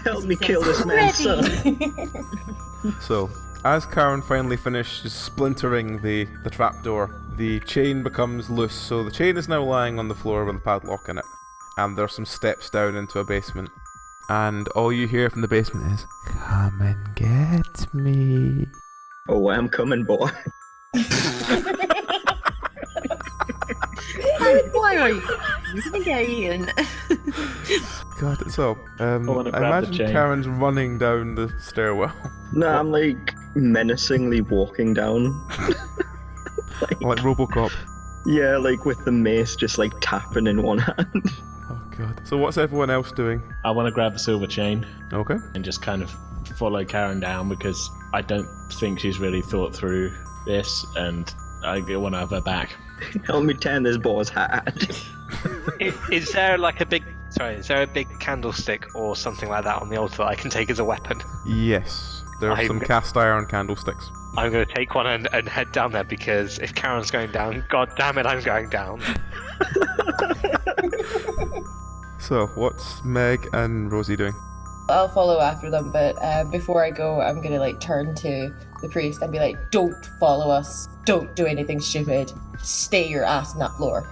[SPEAKER 3] Help me kill this man's son.
[SPEAKER 2] So, as Karen finally finishes splintering the trapdoor, the chain becomes loose. So the chain is now lying on the floor with a padlock in it. And there's some steps down into a basement. And all you hear from the basement is, "Come and get me."
[SPEAKER 3] Oh, I'm coming, boy.
[SPEAKER 8] Why are you? You're gonna get eaten.
[SPEAKER 2] God, so, I
[SPEAKER 5] wanna grab the
[SPEAKER 2] imagine
[SPEAKER 5] chain.
[SPEAKER 2] Karen's running down the stairwell.
[SPEAKER 3] No, I'm menacingly walking down.
[SPEAKER 2] Like Robocop.
[SPEAKER 3] Yeah, with the mace just tapping in one hand.
[SPEAKER 2] Oh, God. So what's everyone else doing?
[SPEAKER 5] I want to grab the silver chain
[SPEAKER 2] Okay.
[SPEAKER 5] and just kind of follow Karen down because I don't think she's really thought through this, and I want to have her back.
[SPEAKER 3] Help me turn this boy's hat.
[SPEAKER 7] Is there like a big candlestick or something like that on the altar that I can take as a weapon?
[SPEAKER 2] Yes, there are some cast iron candlesticks.
[SPEAKER 7] I'm going to take one and head down there, because if Karen's going down, god damn it, I'm going down.
[SPEAKER 2] So, what's Meg and Rosie doing?
[SPEAKER 4] I'll follow after them, but before I go, I'm gonna like turn to the priest and be like, "Don't follow us. Don't do anything stupid. Stay your ass on that floor."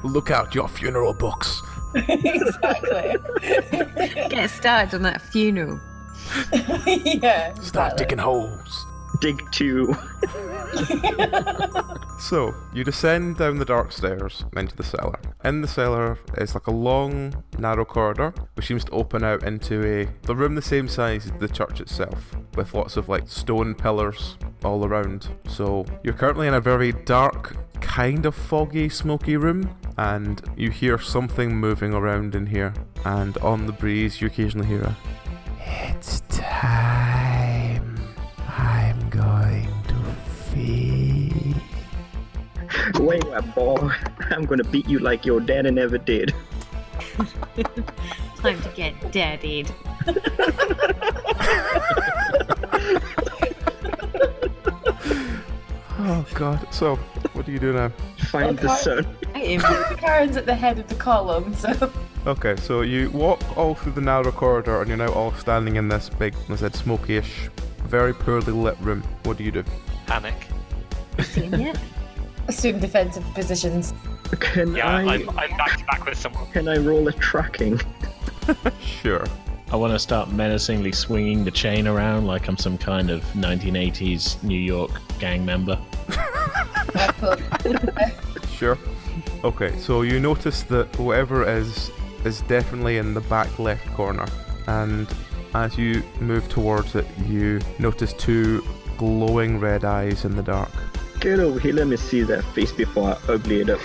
[SPEAKER 2] Look out, your funeral books.
[SPEAKER 4] Exactly.
[SPEAKER 8] Get started on that funeral.
[SPEAKER 4] Yeah.
[SPEAKER 2] Start
[SPEAKER 4] exactly.
[SPEAKER 2] digging holes.
[SPEAKER 3] Dig 2.
[SPEAKER 2] So, you descend down the dark stairs into the cellar. In the cellar is like a long, narrow corridor, which seems to open out into the room the same size as the church itself, with lots of like stone pillars all around. So, you're currently in a very dark, kind of foggy, smoky room, and you hear something moving around in here. And on the breeze, you occasionally hear a, "It's time. I'm going to feed."
[SPEAKER 3] Wait, boy. I'm gonna beat you like your daddy never did.
[SPEAKER 8] Time to get daddied.
[SPEAKER 2] Oh god. So, what do you do now?
[SPEAKER 3] Find the sun.
[SPEAKER 4] Karen's at the head of the column, so.
[SPEAKER 2] Okay, so you walk all through the narrow corridor and you're now all standing in this big, as I said, smoky-ish, very poorly lit room. What do you do?
[SPEAKER 7] Panic.
[SPEAKER 8] Seen it?
[SPEAKER 4] Assume defensive positions.
[SPEAKER 3] Can
[SPEAKER 7] I'm back to back with someone.
[SPEAKER 3] Can I roll a tracking?
[SPEAKER 2] Sure.
[SPEAKER 5] I want to start menacingly swinging the chain around like I'm some kind of 1980s New York gang member.
[SPEAKER 2] Sure. Okay, so you notice that whatever it is definitely in the back left corner. And as you move towards it, you notice 2 glowing red eyes in the dark.
[SPEAKER 3] Get over here, let me see that face before I ugly it up.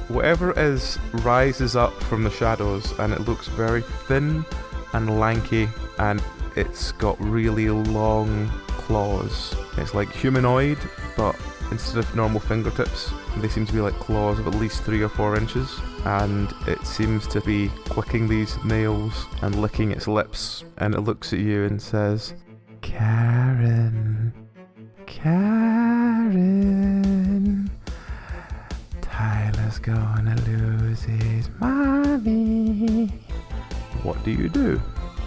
[SPEAKER 2] Whatever it is rises up from the shadows, and it looks very thin and lanky, and it's got really long claws. It's like humanoid, but instead of normal fingertips, they seem to be like claws of at least 3 or 4 inches, and it seems to be clicking these nails and licking its lips, and it looks at you and says, "Karen, Karen, Tyler's gonna lose his mommy." What do you do?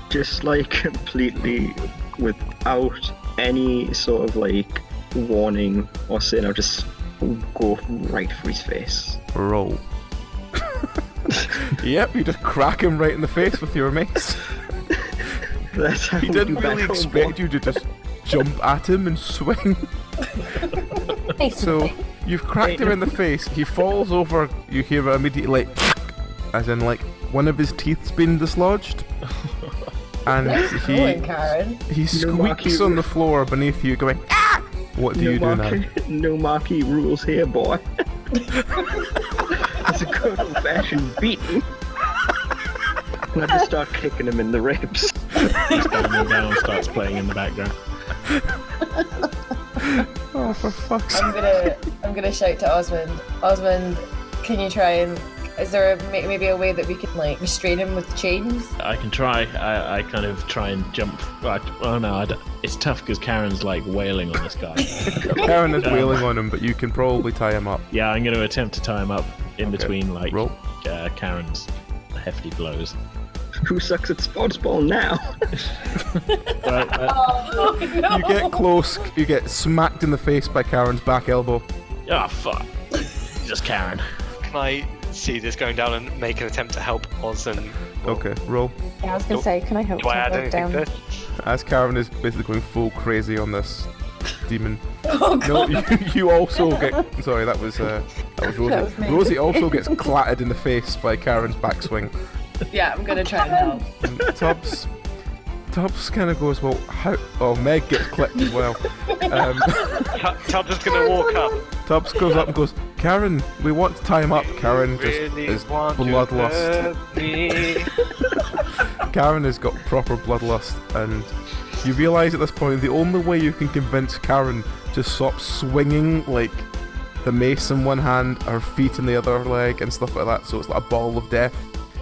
[SPEAKER 3] Just like completely without any sort of like warning or saying, I'll just go right for his face.
[SPEAKER 2] Roll. Yep, you just crack him right in the face with your mace.
[SPEAKER 3] That's how
[SPEAKER 2] He
[SPEAKER 3] we
[SPEAKER 2] didn't
[SPEAKER 3] do
[SPEAKER 2] really
[SPEAKER 3] back home,
[SPEAKER 2] expect
[SPEAKER 3] boy.
[SPEAKER 2] you to just jump at him and swing. So you've cracked him in the face, he falls over, you hear immediately like, as in like one of his teeth's been dislodged. And
[SPEAKER 4] Karen.
[SPEAKER 2] he squeaks on the floor beneath you going, "Ah!" What do you do now?
[SPEAKER 3] No marquee rules here, boy. It's a good old-fashioned beating. And I just start kicking him in the ribs.
[SPEAKER 5] Standing down starts playing in the background.
[SPEAKER 2] Oh, for fuck's sake.
[SPEAKER 4] I'm gonna shout to Ozmand. Ozmand, can you try and? Is there maybe a way that we can like restrain him with chains?
[SPEAKER 5] I can try. I kind of try and jump. Oh no, it's tough because Karen's like wailing on this guy.
[SPEAKER 2] Karen is wailing on him, but you can probably tie him up.
[SPEAKER 5] Yeah, I'm going to attempt to tie him up in between like
[SPEAKER 2] Roll.
[SPEAKER 5] Karen's hefty blows.
[SPEAKER 3] Who sucks at sports ball now?
[SPEAKER 5] Right,
[SPEAKER 4] Oh no!
[SPEAKER 2] You get close, you get smacked in the face by Karen's back elbow.
[SPEAKER 5] oh fuck! Just Karen.
[SPEAKER 7] Can I see this going down and make an attempt to help Oz and...
[SPEAKER 2] Okay, roll.
[SPEAKER 6] Yeah, I was going to say, can I help
[SPEAKER 7] Do I add
[SPEAKER 6] Tyler
[SPEAKER 7] anything
[SPEAKER 6] down?
[SPEAKER 7] to this?
[SPEAKER 2] As Karen is basically going full crazy on this demon.
[SPEAKER 4] Oh
[SPEAKER 2] No,
[SPEAKER 4] god!
[SPEAKER 2] you also get. Sorry, that was Rosie.
[SPEAKER 6] That was me.
[SPEAKER 2] Rosie also gets clattered in the face by Karen's backswing.
[SPEAKER 4] Yeah, I'm gonna try and help.
[SPEAKER 2] And Tubbs kind of goes, well, how? Oh, Meg gets clipped as well.
[SPEAKER 7] Tubbs is going to walk up.
[SPEAKER 2] Tubbs goes up and goes, Karen, we want to tie him up. Karen just
[SPEAKER 7] Really
[SPEAKER 2] is
[SPEAKER 7] want to
[SPEAKER 2] bloodlust.
[SPEAKER 7] hurt me.
[SPEAKER 2] Karen has got proper bloodlust, and You realise at this point the only way you can convince Karen to stop swinging like the mace in one hand, her feet in the other leg and stuff like that, so it's like a ball of death,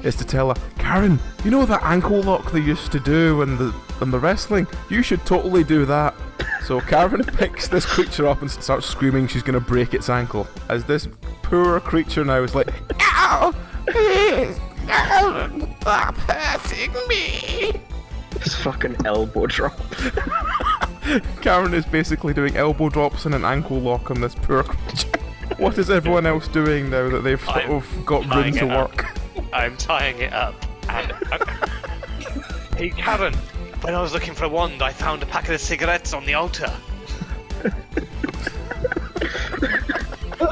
[SPEAKER 2] is to tell her, Karen, you know that ankle lock they used to do in the wrestling? You should totally do that. So Karen picks this creature up and starts screaming she's going to break its ankle, as this poor creature now is like, ow! Stop hurting me!
[SPEAKER 3] This fucking elbow drop.
[SPEAKER 2] Karen is basically doing elbow drops and an ankle lock on this poor creature. What is everyone else doing now that they've sort of got room to work?
[SPEAKER 7] I'm tying it up. And hey, Karen, when I was looking for a wand, I found a packet of cigarettes on the altar.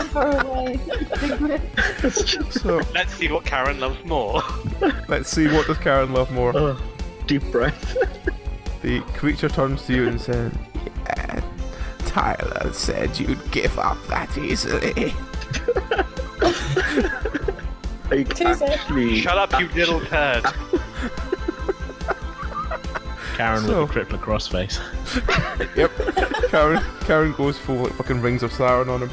[SPEAKER 6] Far away.
[SPEAKER 2] So
[SPEAKER 7] Let's see what Karen loves more.
[SPEAKER 2] let's see, what does Karen love more?
[SPEAKER 3] Deep breath.
[SPEAKER 2] The creature turns to you and says, yeah, Tyler said you'd give up that easily.
[SPEAKER 3] Like, actually,
[SPEAKER 7] Shut up, you little turd.
[SPEAKER 5] Karen with a crippler crossface.
[SPEAKER 2] Yep. Karen goes full like fucking Rings of Saturn on him.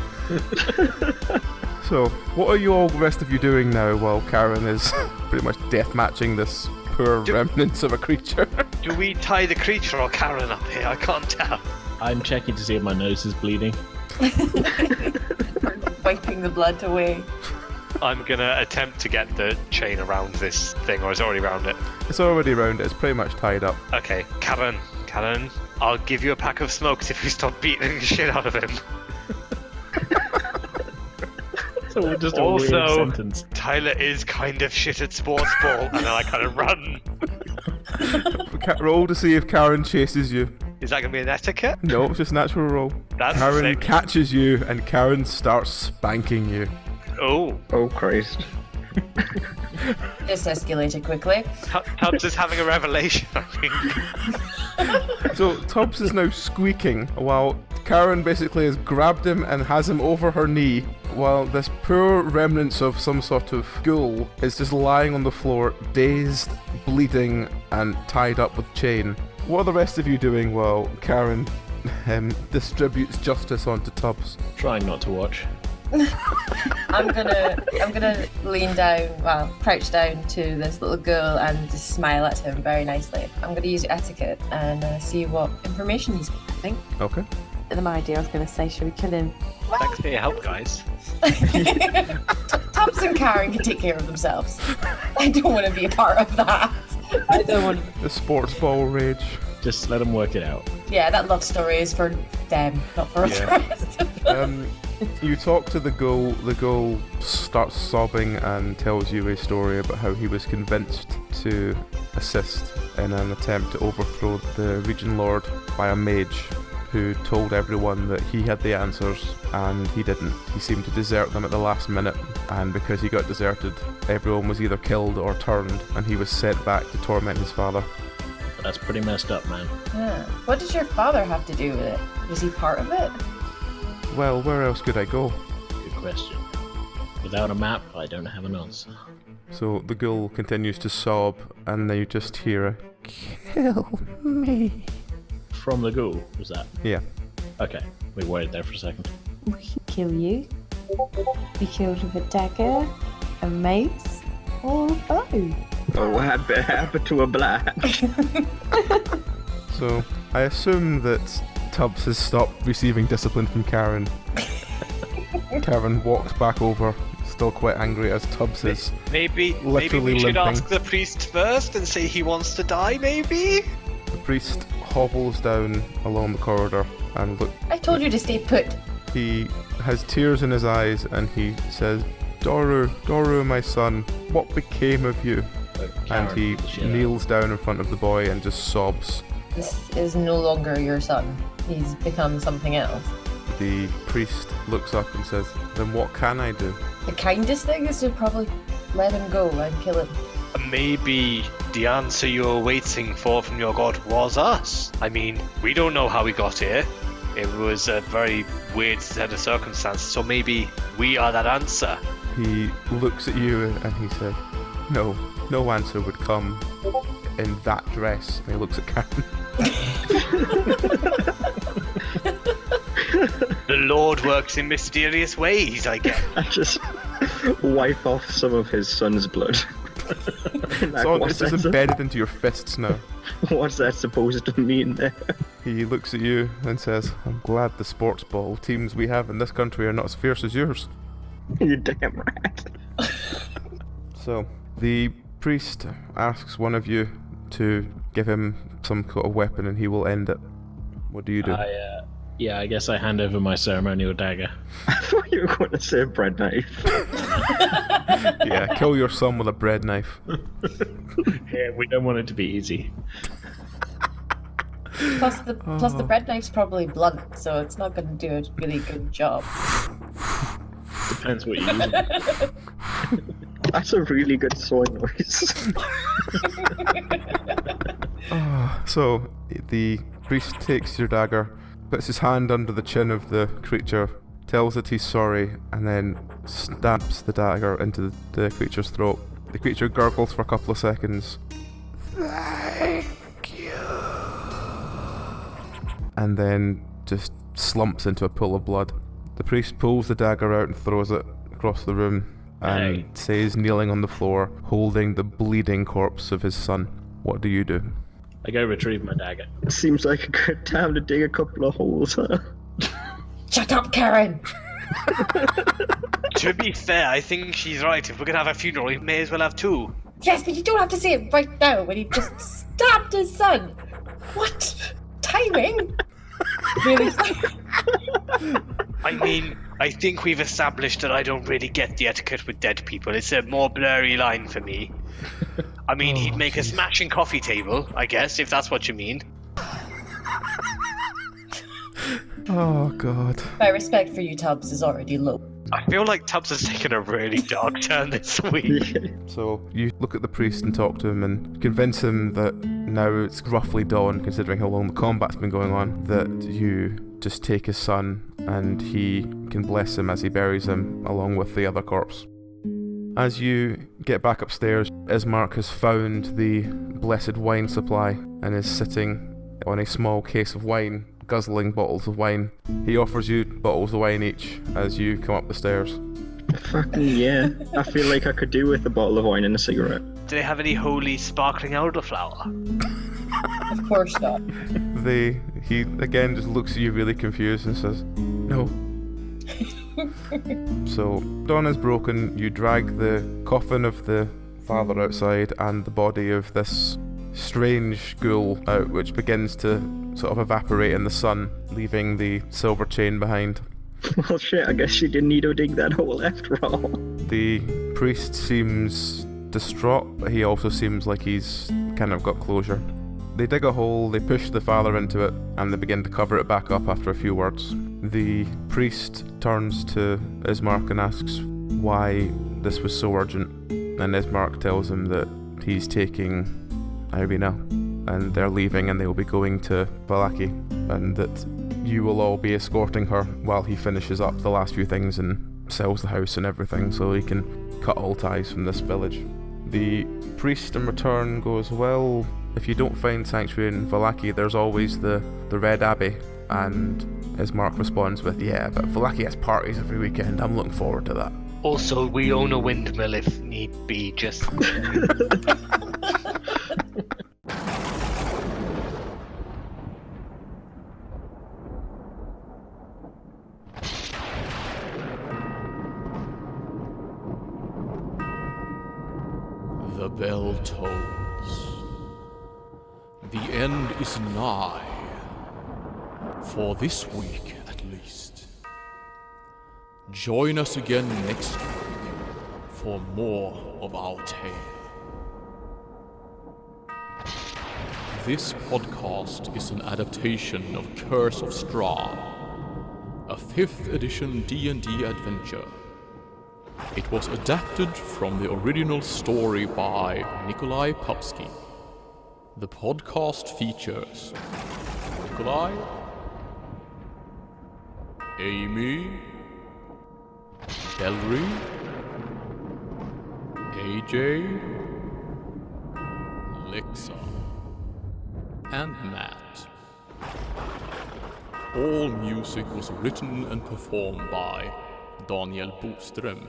[SPEAKER 2] So, what are you all, the rest of you, doing now while Karen is pretty much death matching this poor remnants of a creature?
[SPEAKER 7] Do we tie the creature or Karen up here? I can't tell.
[SPEAKER 5] I'm checking to see if my nose is bleeding.
[SPEAKER 4] Wiping the blood away.
[SPEAKER 7] I'm gonna attempt to get the chain around this thing, or is it already around it?
[SPEAKER 2] It's already around it, it's pretty much tied up.
[SPEAKER 7] Okay, Karen, I'll give you a pack of smokes if you stop beating the shit out of him.
[SPEAKER 5] So just a
[SPEAKER 7] Also,
[SPEAKER 5] weird sentence.
[SPEAKER 7] Tyler is kind of shit at sports ball, and then I kind of run.
[SPEAKER 2] Roll to see if Karen chases you.
[SPEAKER 7] Is that gonna be an etiquette?
[SPEAKER 2] No, it's just natural roll.
[SPEAKER 7] That's
[SPEAKER 2] Karen
[SPEAKER 7] sick.
[SPEAKER 2] catches you and Karen starts spanking you.
[SPEAKER 7] Oh,
[SPEAKER 3] oh Christ.
[SPEAKER 4] This escalated quickly.
[SPEAKER 7] Tubbs is having a revelation, I think.
[SPEAKER 2] So Tubbs is now squeaking while Karen basically has grabbed him and has him over her knee, while this poor remnants of some sort of ghoul is just lying on the floor, dazed, bleeding, and tied up with chain. What are the rest of you doing while Karen distributes justice onto Tubbs?
[SPEAKER 5] Trying not to watch.
[SPEAKER 4] I'm gonna lean down, well, crouch down to this little girl and just smile at him very nicely. I'm gonna use etiquette and see what information he's got, I think.
[SPEAKER 2] Okay.
[SPEAKER 6] My idea, I was going to say, should we kill him?
[SPEAKER 7] Thanks for your help, guys.
[SPEAKER 4] Tubbs and Karen can take care of themselves. I don't want to be a part of that.
[SPEAKER 6] I don't want
[SPEAKER 2] The sports ball rage.
[SPEAKER 5] Just let them work it out.
[SPEAKER 4] Yeah, that love story is for them, not for us.
[SPEAKER 2] Yeah. You talk to the ghoul. The ghoul starts sobbing and tells you a story about how he was convinced to assist in an attempt to overthrow the Region Lord by a mage who told everyone that he had the answers and he didn't. He seemed to desert them at the last minute, and because he got deserted, everyone was either killed or turned, and he was sent back to torment his father.
[SPEAKER 5] That's pretty messed up, man.
[SPEAKER 4] Yeah. What did your father have to do with it? Was he part of it?
[SPEAKER 2] Well, where else could I go?
[SPEAKER 5] Good question. Without a map, I don't have an answer.
[SPEAKER 2] So the ghoul continues to sob, and then you just hear a "Kill me."
[SPEAKER 5] From the ghoul, was that?
[SPEAKER 2] Yeah.
[SPEAKER 5] Okay, we waited there for a second.
[SPEAKER 6] We can kill you. Be killed with a dagger, a mace, or a bow.
[SPEAKER 3] Oh, what happened to a black?
[SPEAKER 2] So I assume that Tubbs has stopped receiving discipline from Karen. Karen walks back over, still quite angry as Tubbs is
[SPEAKER 7] Maybe
[SPEAKER 2] literally
[SPEAKER 7] we should
[SPEAKER 2] limping.
[SPEAKER 7] ask the priest first and say he wants to die, maybe?
[SPEAKER 2] The priest hobbles down along the corridor and look.
[SPEAKER 4] I told you to stay put.
[SPEAKER 2] He has tears in his eyes and he says, Doru, my son, what became of you? And he kneels down in front of the boy and just sobs.
[SPEAKER 4] This is no longer your son. He's become something else.
[SPEAKER 2] The priest looks up and says, then what can I do?
[SPEAKER 4] The kindest thing is to probably let him go and kill him.
[SPEAKER 7] Maybe the answer you're waiting for from your god was us. I mean, we don't know how we got here. It was a very weird set of circumstances, so maybe we are that answer.
[SPEAKER 2] He looks at you and he said, no answer would come in that dress. And he looks at Karen.
[SPEAKER 7] The Lord works in mysterious ways, I guess.
[SPEAKER 3] I just wipe off some of his son's blood.
[SPEAKER 2] So it's just embedded into your fists now.
[SPEAKER 3] What's that supposed to mean there?
[SPEAKER 2] He looks at you and says, I'm glad the sports ball teams we have in this country are not as fierce as yours.
[SPEAKER 3] You damn right.
[SPEAKER 2] So, the priest asks one of you to give him some sort of weapon and he will end it. What do you do?
[SPEAKER 5] I guess I hand over my ceremonial dagger.
[SPEAKER 3] I thought you were going to say bread knife.
[SPEAKER 2] Yeah, kill your son with a bread knife.
[SPEAKER 5] Yeah, we don't want it to be easy.
[SPEAKER 4] Plus the bread knife's probably blunt, so it's not going to do a really good job.
[SPEAKER 5] Depends what you use.
[SPEAKER 3] That's a really good soy noise.
[SPEAKER 2] So, the priest takes your dagger, puts his hand under the chin of the creature, tells it he's sorry, and then stabs the dagger into the creature's throat. The creature gurgles for a couple of seconds. Thank you. And then just slumps into a pool of blood. The priest pulls the dagger out and throws it across the room and says, kneeling on the floor, holding the bleeding corpse of his son, what do you do?
[SPEAKER 5] I go retrieve my dagger.
[SPEAKER 3] Seems like a good time to dig a couple of holes, huh?
[SPEAKER 4] Shut up, Karen!
[SPEAKER 7] To be fair, I think she's right. If we're going to have a funeral, we may as well have two.
[SPEAKER 4] Yes, but you don't have to say it right now when he just stabbed his son. What? Timing? Really?
[SPEAKER 7] I mean, I think we've established that I don't really get the etiquette with dead people. It's a more blurry line for me. I mean, he'd make a smashing coffee table, I guess, if that's what you mean.
[SPEAKER 2] Oh, God.
[SPEAKER 4] My respect for you, Tubbs, is already low.
[SPEAKER 7] I feel like Tubbs has taken a really dark turn this week.
[SPEAKER 2] So you look at the priest and talk to him and convince him that now it's roughly dawn, considering how long the combat's been going on, that you just take his son and he can bless him as he buries him along with the other corpse. As you get back upstairs, Ismark has found the blessed wine supply and is sitting on a small case of wine, guzzling bottles of wine. He offers you bottles of wine each as you come up the stairs.
[SPEAKER 3] Fucking yeah. I feel like I could do with a bottle of wine and a cigarette.
[SPEAKER 7] Do they have any holy sparkling elderflower?
[SPEAKER 4] Of course not.
[SPEAKER 2] He again just looks at you really confused and says, no. So, dawn is broken, you drag the coffin of the father outside and the body of this strange ghoul out, which begins to sort of evaporate in the sun, leaving the silver chain behind.
[SPEAKER 3] Well shit, I guess you didn't need to dig that hole after all.
[SPEAKER 2] The priest seems distraught, but he also seems like he's kind of got closure. They dig a hole, they push the father into it, and they begin to cover it back up after a few words. The priest turns to Ismark and asks why this was so urgent, and Ismark tells him that he's taking Irina, and they're leaving and they will be going to Vallaki, and that you will all be escorting her while he finishes up the last few things and sells the house and everything so he can cut all ties from this village. The priest in return goes, well, if you don't find sanctuary in Vallaki, there's always the Red Abbey. And Ismark responds with, yeah, but Vallaki has parties every weekend. I'm looking forward to that.
[SPEAKER 7] Also, we own a windmill if need be, just...
[SPEAKER 1] The bell tolls. The end is nigh. For this week, at least. Join us again next week for more of our tale. This podcast is an adaptation of Curse of Strahd, a 5th edition D&D adventure. It was adapted from the original story by Nikoli Popsky. The podcast features Nikolai, Amy, Belry, AJ, Lexa, and Matt. All music was written and performed by Boström.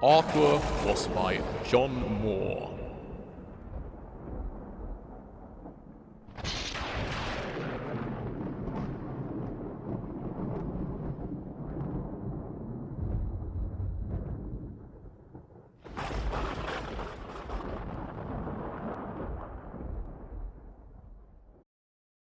[SPEAKER 1] Artwork was by John Moore.